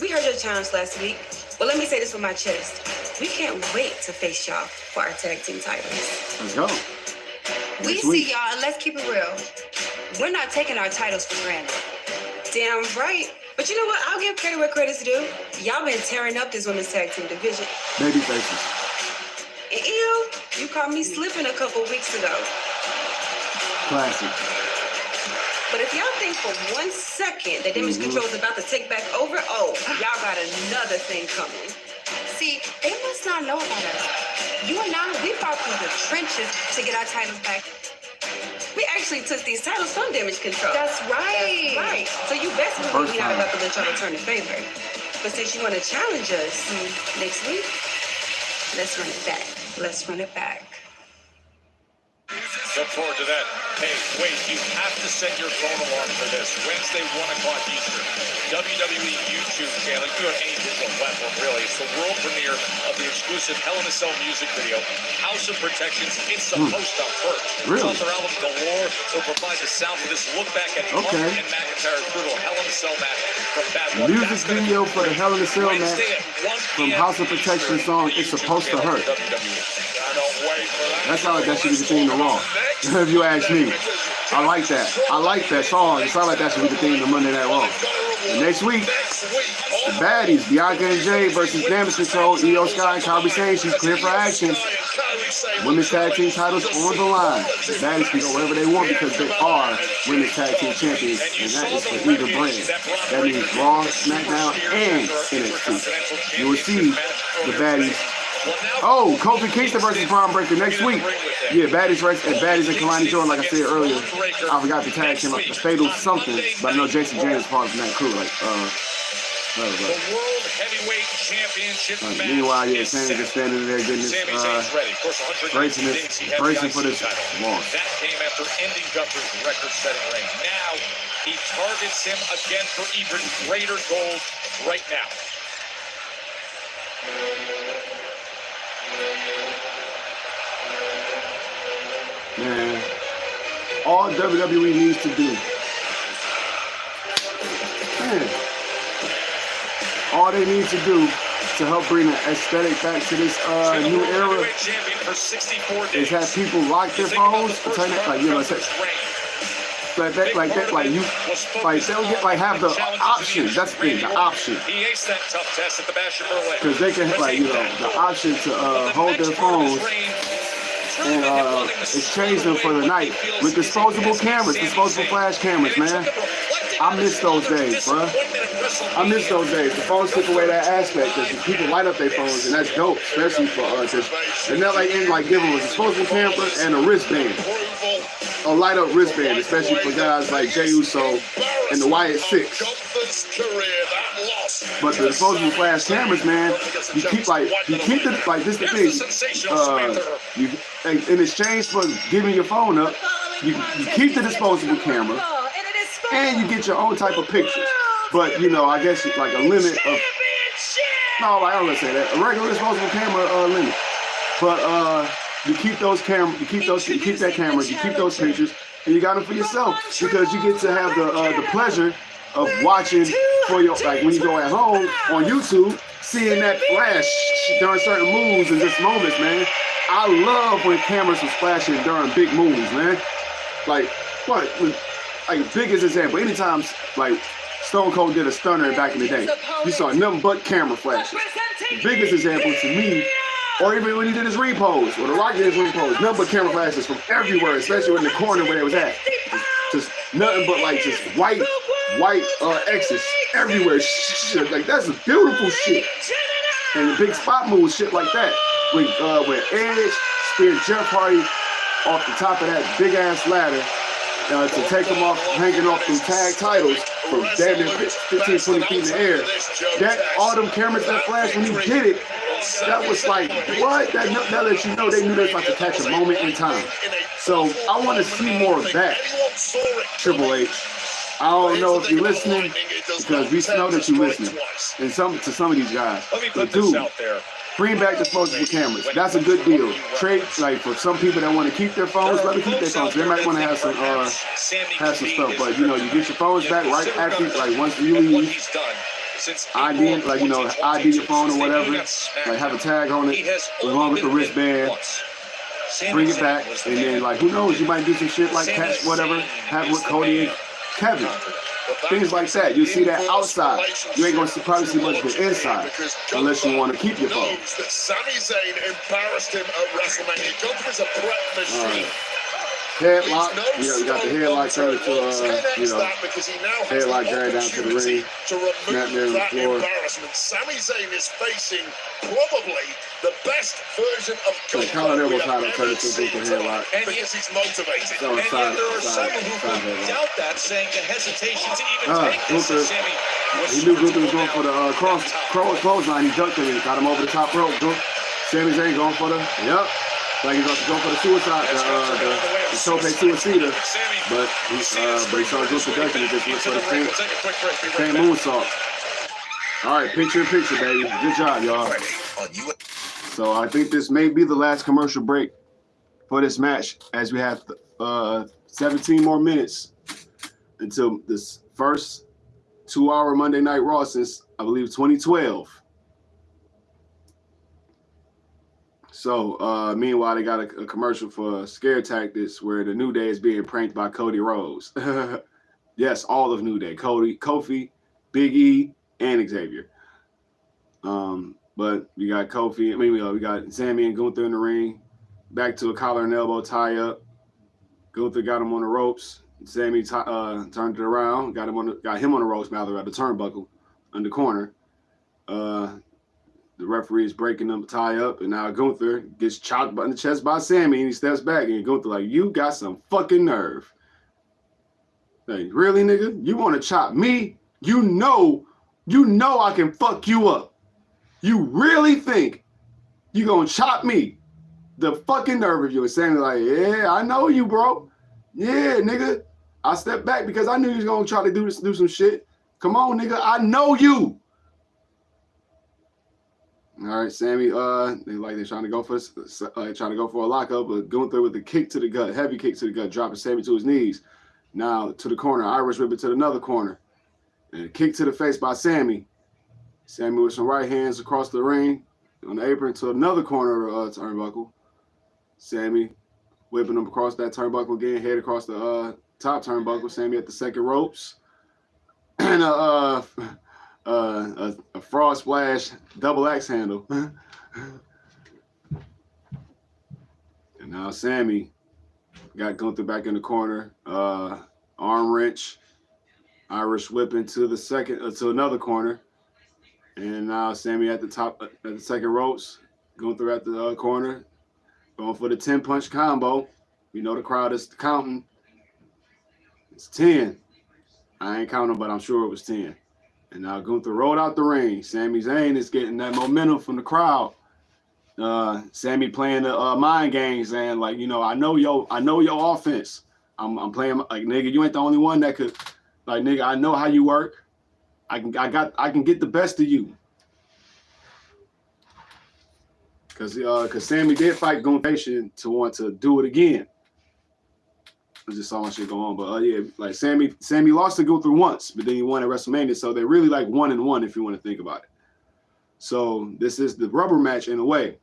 we heard your challenge last week. Well, let me say this with my chest. We can't wait to face y'all for our tag team titles. Let's go. We see y'all, and let's keep it real. We're not taking our titles for granted. Damn right. But you know what? I'll give credit where credit's due. Y'all been tearing up this women's tag team division. Baby faces. And you caught me slipping a couple weeks ago. Classic. But if y'all think for 1 second that Damage Control is about to take back over, y'all got another thing coming. See, they must not know about us. You and I, we fought through the trenches to get our titles back. We actually took these titles from Damage Control. That's right. That's right. So you best believe we're not about to let y'all return the favor. But since you want to challenge us next week, let's run it back. Let's run it back. Look forward to that. Hey, wait, you have to set your phone alarm for this. Wednesday, 1 o'clock Eastern. WWE YouTube channel. You go to any digital platform, really. It's the world premiere of the exclusive Hell in a Cell music video, House of Protections. It's supposed to hurt. Really? It's off their album Galore. It'll provide the sound for this look back at Punk and McIntyre's brutal Hell in a Cell match from Bad Blood. Music video for the Hell in a Cell match from House of Protection song, It's Supposed to Hurt. That sounds like that should be the theme to Raw. If you ask me. I like that. I like that song. It sounds like that should be the theme to Monday Night Raw. And next week, the baddies, Bianca and Jay versus Damage Control, Io Sky and Kairi Sane. She's clear for action. Women's tag team titles on the line. The baddies can go wherever they want because they are women's tag team champions, and that is for either brand. That means Raw, SmackDown, and NXT. You will see the baddies. Oh, Kofi Kingston versus Braun Breaker next week. Yeah, Baddies and Kalani Jordan, like I said earlier. I forgot the tag team, like the Fatal something, but I know Jason James is part of that crew. Like, the World Heavyweight Championship match. Meanwhile, yeah, Sammy just standing there getting his bracing for this loss. That came after ending Gunther's record-setting reign. Now he targets him again for even greater gold right now. Man, all WWE needs to do, all they need to do to help bring the aesthetic back to this new era is have people lock their phones, like, you know, they'll get, like, have the option. That's the thing, the option. He aced that tough test at the Bash in Berlin. Because they can, like, you know, the option to hold their phones and exchange them for the night with disposable cameras, disposable flash cameras, man. I miss those days, bro. I miss those days. The phones took away that aspect because people light up their phones, and that's dope, especially for us. And they're like give them a disposable camera and a wristband, a light up wristband, especially for guys like Jey Uso and the Wyatt Six. But the disposable flash cameras, man, you keep the, like, this the thing. In exchange for giving your phone up, you keep the disposable camera, and you get your own type of pictures. But, you know, I guess like a limit of, no, I don't want to say that. A regular disposable camera limit. But you keep those cameras, you keep that camera, you keep those pictures, and you got them for yourself because you get to have the pleasure of watching for your, like, when you go at home on YouTube, seeing that flash during certain moves and just moments, man. I love when cameras was flashing during big moves, man. Like what? Like biggest example. Anytime like Stone Cold did a stunner back in the day, you saw nothing but camera flashes. The biggest example to me, or even when he did his repose, or The Rock did his repose, nothing but camera flashes from everywhere, especially in the corner where they was at. Just nothing but like just white X's everywhere. Like that's beautiful shit. And the big spot moves, shit like that. When Edge speared Jeff Hardy off the top of that big ass ladder to take him off, hanging off them tag titles from damn near 15, 20 feet in the air. That all them cameras that flashed when he did it, that was like what? That lets you know they knew they was about to catch a moment in time. So I want to see more of that. Triple H. I don't know if you're listening because we know that you're listening, and to some of these guys. But dude, bring back disposable cameras. That's a good deal. Trade like for some people that want to keep their phones, let them keep their phones. They might want to have some stuff, but you know, you get your phones back right after, like once you leave. ID, like ID your phone or whatever. Like have a tag on it along with the wristband. Bring it back, and then like who knows, you might do some shit like catch whatever, have with Cody and Kevin. Things like that. You see that outside. You ain't gonna probably see much of the inside unless you want to keep your phone. Sami Zayn embarrassed him at WrestleMania. Gunther is a prep machine. Headlock. You got the headlock turned to headlock carried down to the ring. Snap there on the floor. Sami Zayn is facing probably the best version of Gunther we have ever seen headlock because he's motivated. And yet there are some who doubt that, saying the hesitation to even take this. Sami he knew Gunther was going for the clothesline. He ducked him and got him over the top rope. Sami Zayn going for the like he's about to go for the suicide, the Tope Suicida, but he started doing production and just went for the same moonsault. All right, picture in picture, baby. Good job, y'all. So I think this may be the last commercial break for this match, as we have 17 more minutes until this first 2-hour Monday Night Raw since, I believe, 2012. So, meanwhile, they got a commercial for Scare Tactics where the New Day is being pranked by Cody Rhodes. Yes, all of New Day. Cody, Kofi, Big E, and Xavier. But we got Kofi. We got Sami and Gunther in the ring. Back to a collar and elbow tie-up. Gunther got him on the ropes. Sami turned it around. Got him on the ropes, rather, at the turnbuckle in the corner. The referee is breaking them tie up, and now Gunther gets chopped in the chest by Sami, and he steps back, and Gunther like, you got some fucking nerve. Like, really, nigga? You want to chop me? You know I can fuck you up. You really think you gonna chop me? The fucking nerve of you. And Sami like, yeah, I know you, bro. Yeah, nigga. I stepped back because I knew you was gonna try to do some shit. Come on, nigga. I know you. All right, Sami. They're trying to go for a lockup, but Gunther with the kick to the gut, heavy kick to the gut, dropping Sami to his knees. Now to the corner, Irish whip it to another corner, and a kick to the face by Sami. Sami with some right hands across the ring on the apron to another corner turnbuckle. Sami whipping him across that turnbuckle again, head across the top turnbuckle. Sami at the second ropes, and a fraud splash double axe handle. And now Sami got Gunther back in the corner. Arm wrench, Irish whip into the to another corner. And now Sami at the top, at the second ropes. Gunther at the corner, going for the 10-punch combo. We know the crowd is counting. It's 10. I ain't counting, but I'm sure it was 10. And now Gunther rolled out the ring. Sami Zayn is getting that momentum from the crowd. Sami playing the mind game, saying like, I know your offense. I'm playing like, nigga, you ain't the only one that could, like, nigga, I know how you work. I can get the best of you. Cause Sami did fight Gunther to want to do it again. I just saw my shit go on, but yeah, like Sami lost to Gunther once, but then he won at WrestleMania, so they're really like 1-1 if you want to think about it. So this is the rubber match in a way,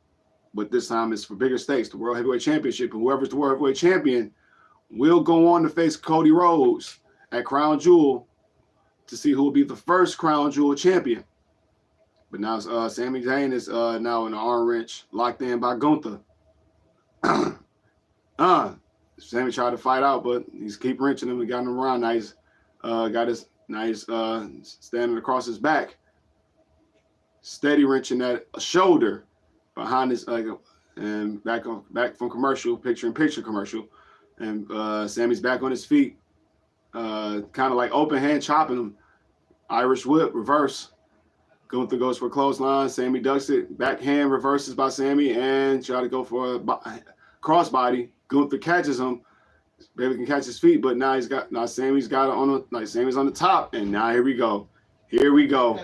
but this time it's for bigger stakes, the World Heavyweight Championship. And whoever's the World Heavyweight Champion will go on to face Cody Rhodes at Crown Jewel to see who will be the first Crown Jewel champion. But now Sami Zayn is now in the arm wrench, locked in by Gunther. Sami tried to fight out, but he's keep wrenching him and got him around. Now he's standing across his back, steady wrenching that shoulder behind his and back from commercial, picture-in-picture commercial. And Sami's back on his feet, kind of like open hand chopping him. Irish whip, reverse. Gunther goes for a clothesline. Sami ducks it. Backhand reverses by Sami and try to go for a crossbody. Gunther catches him. Baby can catch his feet, but now Sami's got it on Sami's on the top, and now here we go. Here we go.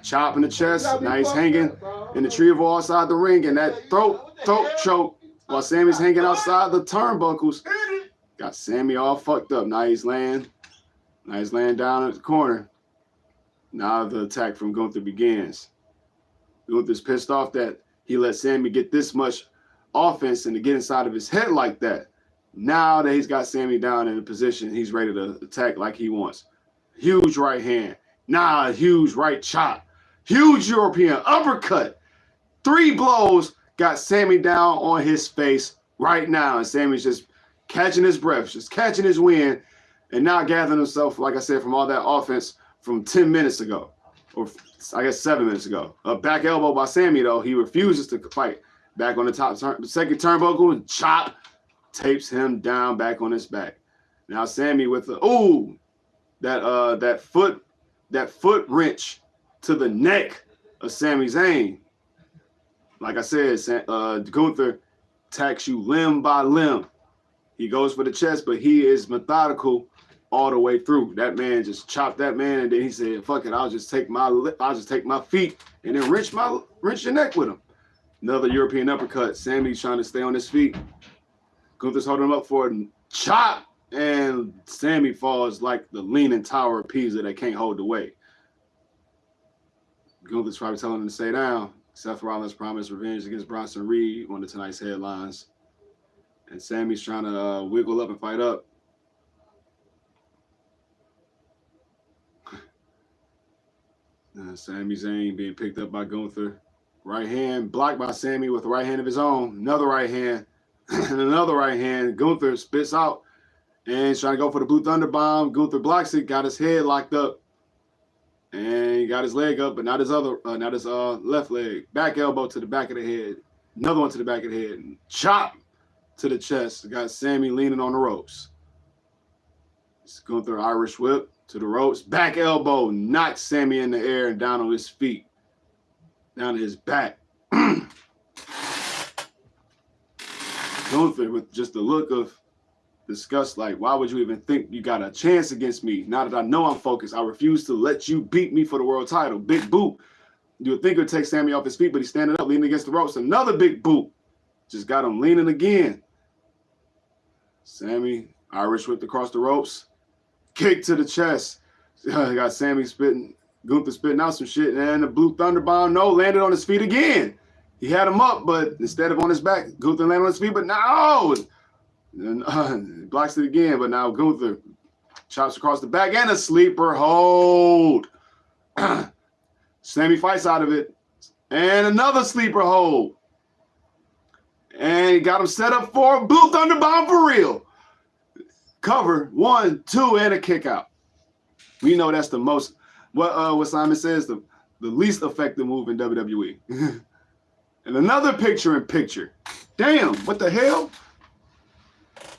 Chop in the chest. Now he's hanging in the tree of all outside the ring, and that throat choke while Sami's hanging outside the turnbuckles. Got Sami all fucked up. Now he's laying down at the corner. Now the attack from Gunther begins. Gunther's pissed off that he let Sami get this much offense and to get inside of his head like that. Now that he's got Sami down in a position, he's ready to attack like he wants. Huge right hand. Now a huge right chop. Huge European uppercut. 3 blows got Sami down on his face right now. And Sami's just catching his breath, just catching his wind, and now gathering himself, like I said, from all that offense from 10 minutes ago, or I guess 7 minutes ago. A back elbow by Sami, though. He refuses to fight. Back on the top, second turnbuckle, and chop, tapes him down back on his back. Now Sami with the that foot wrench to the neck of Sami Zayn. Like I said, Gunther attacks you limb by limb. He goes for the chest, but he is methodical all the way through. That man just chopped that man, and then he said, "Fuck it, I'll just take my feet and then wrench your neck with him." Another European uppercut. Sami's trying to stay on his feet. Gunther's holding him up for a chop, and Sami falls like the leaning tower of Pisa that can't hold the weight. Gunther's probably telling him to stay down. Seth Rollins promised revenge against Bronson Reed, one of tonight's headlines. And Sami's trying to wiggle up and fight up. Sami Zayn being picked up by Gunther. Right hand blocked by Sami with the right hand of his own. Another right hand. And another right hand. Gunther spits out and he's trying to go for the Blue Thunder Bomb. Gunther blocks it, got his head locked up. And he got his leg up, but not his left leg. Back elbow to the back of the head. Another one to the back of the head. And chop to the chest. Got Sami leaning on the ropes. It's Gunther Irish whip to the ropes. Back elbow knocks Sami in the air and down on his feet. Down to his back. Gunther with just a look of disgust, like, why would you even think you got a chance against me? Now that I know I'm focused, I refuse to let you beat me for the world title. Big boot. You would think it would take Sami off his feet, but he's standing up, leaning against the ropes. Another big boot. Just got him leaning again. Sami, Irish whipped across the ropes. Kick to the chest. Got Sami spitting, Gunther spitting out some shit, and the Blue Thunder Bomb, landed on his feet again. He had him up, but instead of on his back, Gunther landed on his feet, but no! And blocks it again, but now Gunther chops across the back and a sleeper hold. Sami fights out of it, and another sleeper hold. And he got him set up for a Blue Thunder Bomb for real. Cover, 1, 2, and a kick out. We know that's the most, what Simon says, the least effective move in WWE. And another picture-in-picture. Damn, what the hell?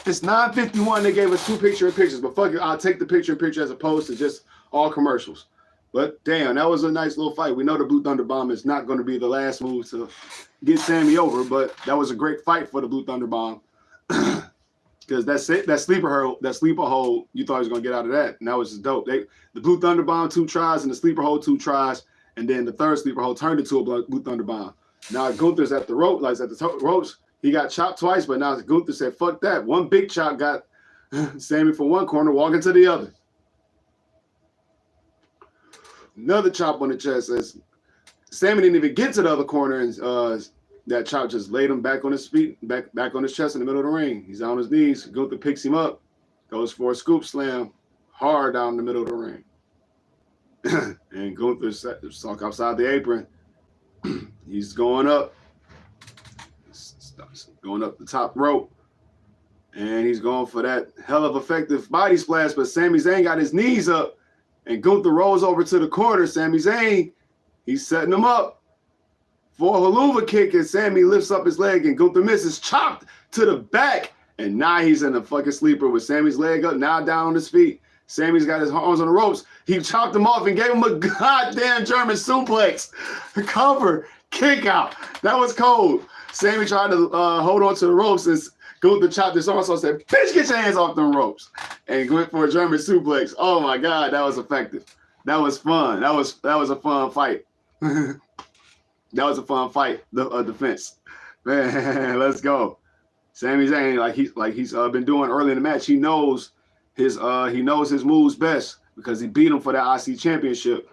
It's 9:51. They gave us 2 picture-in-pictures, but fuck it, I'll take the picture-in-picture as opposed to just all commercials. But damn, that was a nice little fight. We know the Blue Thunder Bomb is not going to be the last move to get Sami over, but that was a great fight for the Blue Thunder Bomb. Because that sleeper hold, you thought he was going to get out of that, and that was just dope. The Blue Thunder Bomb 2 tries and the sleeper hold 2 tries, and then the third sleeper hold turned into a Blue Thunder Bomb. Now Gunther's at the rope, ropes. He got chopped twice, but now Gunther said, fuck that. One big chop got Sami from one corner, walking to the other. Another chop on the chest. As Sami didn't even get to the other corner, and that chop just laid him back on his feet, back on his chest in the middle of the ring. He's on his knees. Gunther picks him up, goes for a scoop slam, hard down the middle of the ring. And Gunther stuck outside the apron. He's going up the top rope. And he's going for that hell of effective body splash, but Sami Zayn got his knees up, and Gunther rolls over to the corner. Sami Zayn, he's setting him up for a haluva kick, and Sami lifts up his leg, and Gunther misses, chopped to the back, and now he's in a fucking sleeper with Sami's leg up, now down on his feet. Sami's got his arms on the ropes. He chopped him off and gave him a goddamn German suplex. Cover, kick out. That was cold. Sami tried to hold on to the ropes, and Gunther chopped his arm, so I said, bitch, get your hands off them ropes. And went for a German suplex. Oh my God, that was effective. That was fun. That was a fun fight. That was a fun fight, defense. Man, let's go. Sami Zayn, like he's been doing early in the match, he knows his moves best because he beat him for the IC championship.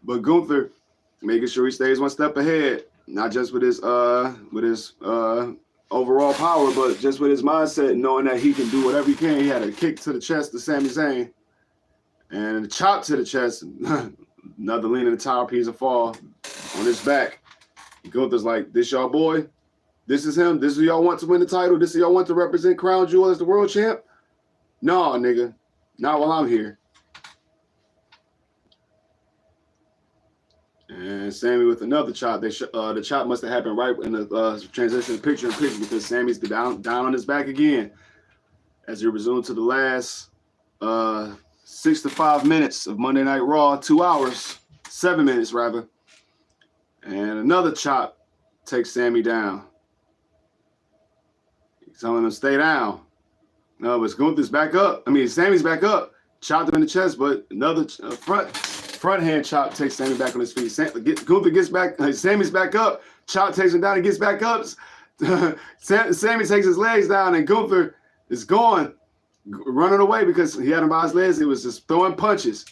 But Gunther making sure he stays one step ahead. Not just with his overall power, but just with his mindset, knowing that he can do whatever he can. He had a kick to the chest to Sami Zayn, and a chop to the chest. Another lean in the tower piece of fall on his back. Gunther's like, "This y'all boy? This is him? This is who y'all want to win the title? This is y'all want to represent Crown Jewel as the world champ? No, nigga, not while I'm here." And Sami with another chop. The chop must have happened right in the transition picture-in-picture because Sami's down on his back again as he resumed to the last 6 to 5 minutes of Monday Night Raw, 2 hours, 7 minutes rather. And another chop takes Sami down. He's telling him to stay down. No, but Gunther's back up. Sami's back up. Chopped him in the chest, but another front hand chop takes Sami back on his feet. Gunther gets back. Sami's back up. Chop takes him down and gets back up. Sami takes his legs down, and Gunther is going, running away because he had him by his legs. He was just throwing punches.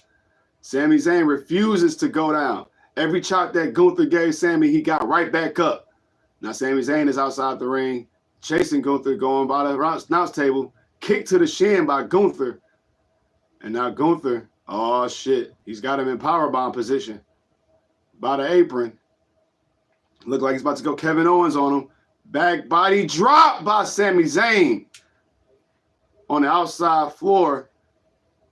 Sami Zayn refuses to go down. Every chop that Gunther gave Sami, he got right back up. Now Sami Zayn is outside the ring, chasing Gunther, going by the announce table. Kick to the shin by Gunther. And now Gunther, oh shit, he's got him in powerbomb position by the apron. Look like he's about to go Kevin Owens on him. Back body drop by Sami Zayn on the outside floor.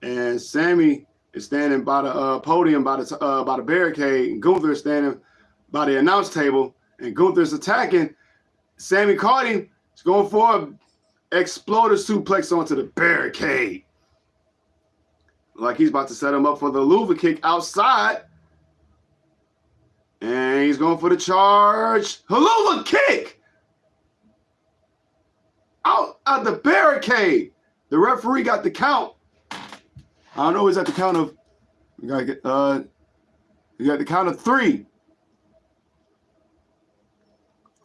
And Sami is standing by the podium, by the barricade. And Gunther is standing by the announce table. And Gunther's attacking. Sami caught him. He's going for an exploder suplex onto the barricade. Like he's about to set him up for the haluva kick outside. And he's going for the charge. Haluva kick! Out of the barricade. The referee got the count. I don't know, he's at the count of, you got the count of 3.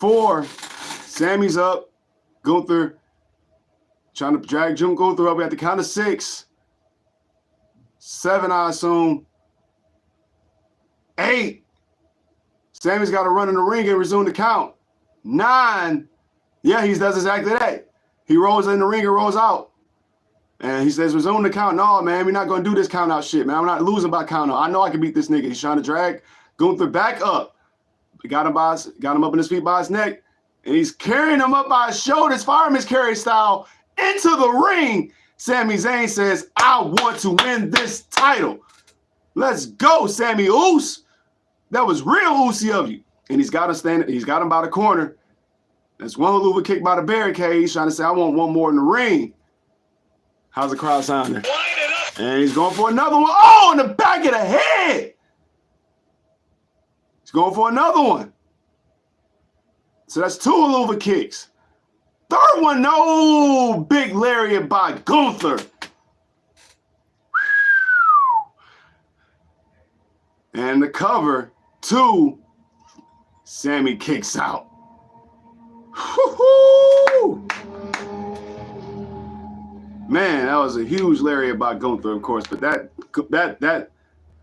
4. Sami's up. Gunther trying to drag Gunther up. We at the count of 6. 7, I assume. 8. Sami's got to run in the ring and resume the count. 9. Yeah, he does exactly that. He rolls in the ring and rolls out. And he says, resume the count. No, man, we're not going to do this count out shit, man. I'm not losing by count out. I know I can beat this nigga. He's trying to drag Gunther back up. Got him up in his feet by his neck. And he's carrying him up by his shoulders, fireman's carry style, into the ring. Sami Zayn says, I want to win this title. Let's go, Sami Oos. That was real oosy of you. And he's got him standing. He's got him by the corner. That's one haluva kick by the barricade. He's trying to say, I want one more in the ring. How's the crowd sounding? And he's going for another one. Oh, in the back of the head. He's going for another one. So that's 2 haluva kicks. Third one, no. Big lariat by Gunther. And the cover, 2. Sami kicks out. Woo-hoo! Man, that was a huge lariat by Gunther, of course, but that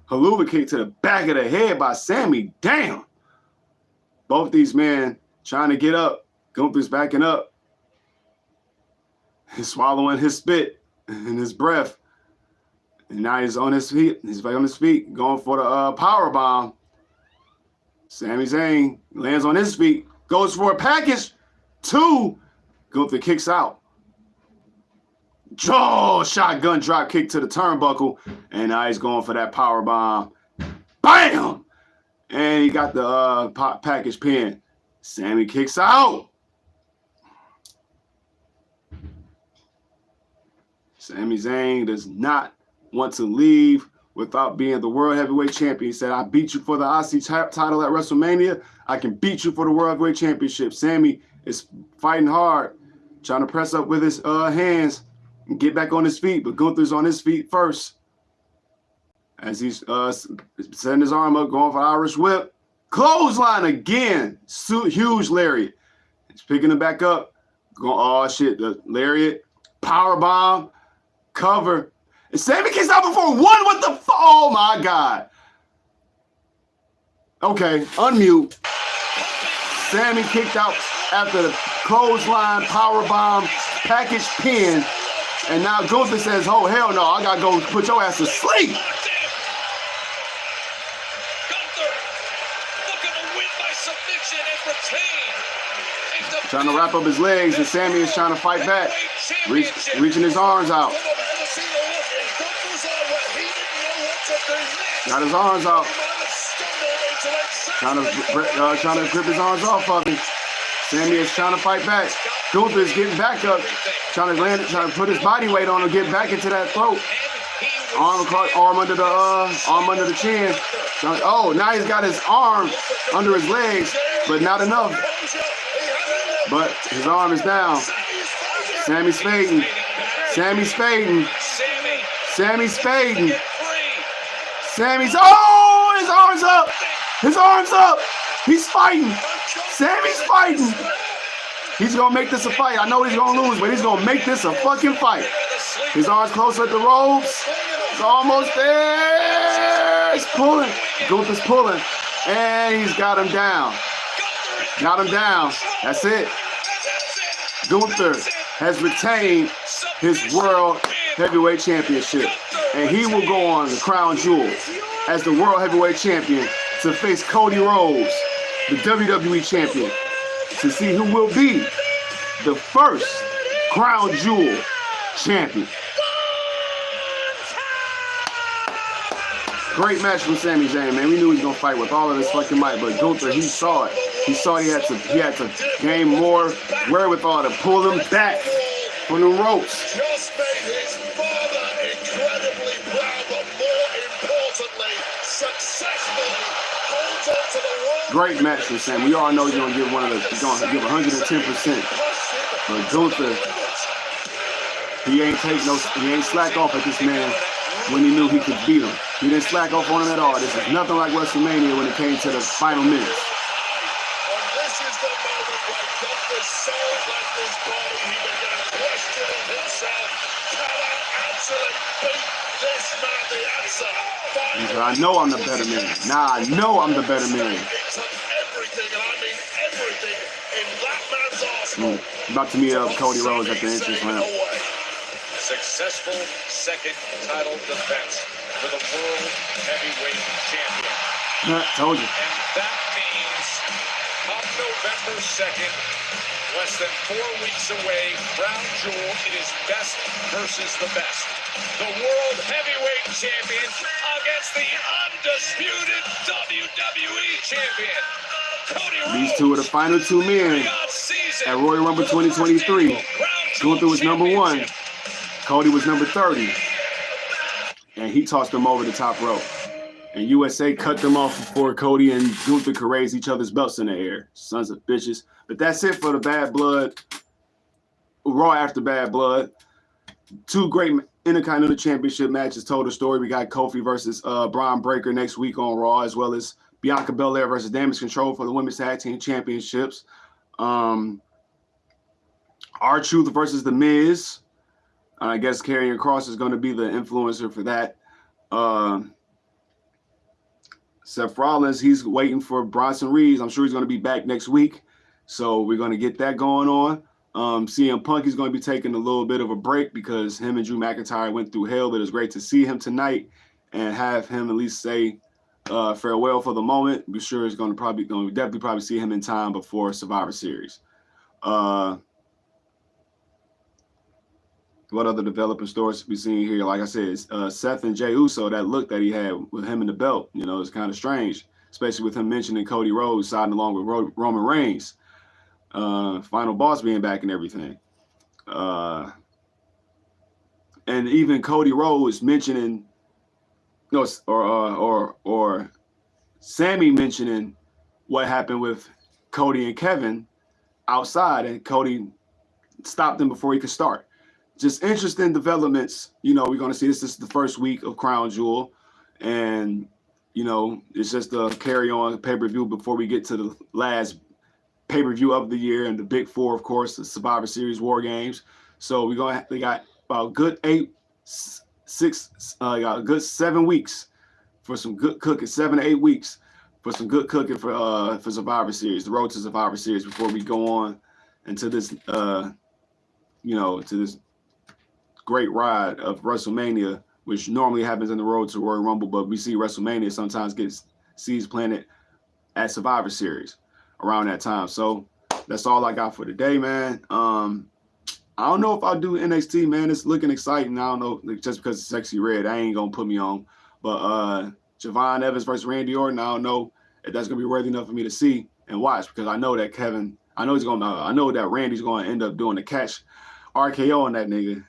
haluva kick to the back of the head by Sami, damn. Both these men trying to get up. Gunther's backing up. He's swallowing his spit and his breath. And now he's on his feet. He's back on his feet, going for the power bomb. Sami Zayn lands on his feet, goes for a package. 2. Gunther kicks out. Shotgun drop kick to the turnbuckle. And now he's going for that power bomb. Bam! And he got the package pin. Sami kicks out. Sami Zayn does not want to leave without being the World Heavyweight Champion. He said, I beat you for the IC title at WrestleMania. I can beat you for the World Heavyweight Championship. Sami is fighting hard, trying to press up with his hands and get back on his feet, but Gunther's on his feet first. As he's setting his arm up, going for Irish whip. Clothesline again. Huge lariat. He's picking it back up. Oh, shit. The lariat. Power bomb. Cover. And Sami kicks out before 1. What the fuck? Oh, my God. Okay. Unmute. Sami kicked out after the clothesline, power bomb, package pin. And now Gunther says, oh, hell no. I got to go put your ass to sleep. Trying to wrap up his legs, and Sami is trying to fight back, reaching his arms out. Got his arms out. Trying to grip his arms off of him. Sami is trying to fight back. Gunther is getting back up, trying to put his body weight on to get back into that throat. Arm under the chin. Oh, now he's got his arm under his legs, but not enough. But his arm is down. Sami's fading. Sami's fading. Sami's fading. Oh, his arm's up. His arm's up. He's fighting. Sami's fighting. He's going to make this a fight. I know he's going to lose, but he's going to make this a fucking fight. His arm's closer at the ropes. It's almost there. He's pulling. Gunther's pulling. And he's got him down. Got him down. That's it. Gunther has retained his World Heavyweight Championship. And he will go on the crown jewel as the World Heavyweight Champion to face Cody Rhodes, the WWE Champion, to see who will be the first crown jewel champion. Great match with Sami Zayn, man. We knew he was gonna fight with all of his fucking might, but Gunther, he saw it. He saw he had to gain more wherewithal to pull him back from the ropes. Just made his father incredibly proud, but more importantly, successfully holds on to the world. Great match with Sam. We all know he's gonna give he's gonna give 110%. But Gunther, he ain't slack off at this man when he knew he could beat him. He didn't slack off on him at all. This is nothing like WrestleMania when it came to the final minutes. And this is the moment when Gunther's soul left his body. He began questioning himself. Can I actually beat this man? The answer. He said, I know I'm the better man. Nah, I know I'm the better man. It took everything, and I mean everything, in that man's arsenal. About to meet up Cody Rhodes at the entrance ramp. Successful second title defense for the World Heavyweight Champion. Told you. And that means on November 2nd, less than 4 weeks away, Crown Jewel, it is best versus the best. The World Heavyweight Champion against the undisputed WWE Champion. Cody Rhodes. These two are the final 2 men at Royal Rumble 2023. Gunther was number 1. Cody was number 30. And he tossed them over the top rope. And USA cut them off before Cody and Gunther could raise each other's belts in the air. Sons of bitches. But that's it for the Bad Blood. Raw after Bad Blood. 2 great Intercontinental Championship matches told the story. We got Kofi versus Braun Breaker next week on Raw, as well as Bianca Belair versus Damage Control for the Women's Tag Team Championships. R-Truth versus The Miz. I guess Karrion Kross is going to be the influencer for that. Seth Rollins, he's waiting for Bronson Reed. I'm sure he's going to be back next week. So we're going to get that going on. CM Punk is going to be taking a little bit of a break because him and Drew McIntyre went through hell, but it's great to see him tonight and have him at least say farewell for the moment. I'm sure it's going to definitely see him in time before Survivor Series. What other developing stories we seen here? Like I said, Seth and Jey Uso, that look that he had with him in the belt, you know, it's kind of strange, especially with him mentioning Cody Rhodes siding along with Roman Reigns. Final Boss being back and everything. And even Cody Rhodes mentioning, or Sammy mentioning what happened with Cody and Kevin outside, and Cody stopped him before he could start. Just interesting developments. You know, we're going to see this is the first week of Crown Jewel, and you know, it's just a carry on pay-per-view before we get to the last pay-per-view of the year and the big four, of course, the Survivor Series War Games. So we got about a good 7 weeks for some good cooking, 7 to 8 weeks for some good cooking for Survivor Series, the road to Survivor Series, before we go on into this to this great ride of WrestleMania, which normally happens in the road to Royal Rumble, but we see WrestleMania sometimes gets seeds planted at Survivor Series around that time. So that's all I got for today, man. I don't know if I'll do NXT, man. It's looking exciting. I don't know, just because it's Sexy Red, I ain't gonna put me on. But Javon Evans versus Randy Orton, I don't know if that's gonna be worthy enough for me to see and watch, because I know that I know that Randy's gonna end up doing the catch RKO on that nigga.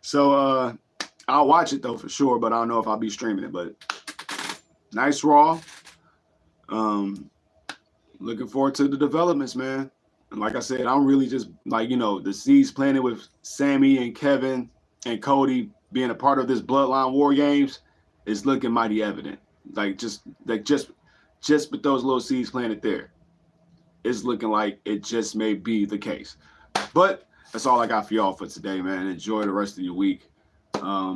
So I'll watch it though for sure, but I don't know if I'll be streaming it. But nice Raw. Looking forward to the developments, man. And like I said, I'm really just the seeds planted with Sammy and Kevin and Cody being a part of this Bloodline War Games is looking mighty evident. Just with those little seeds planted there, it's looking like it just may be the case. But that's all I got for y'all for today, man. Enjoy the rest of your week. I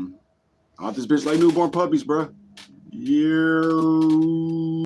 want this bitch like newborn puppies, bro. Yeah.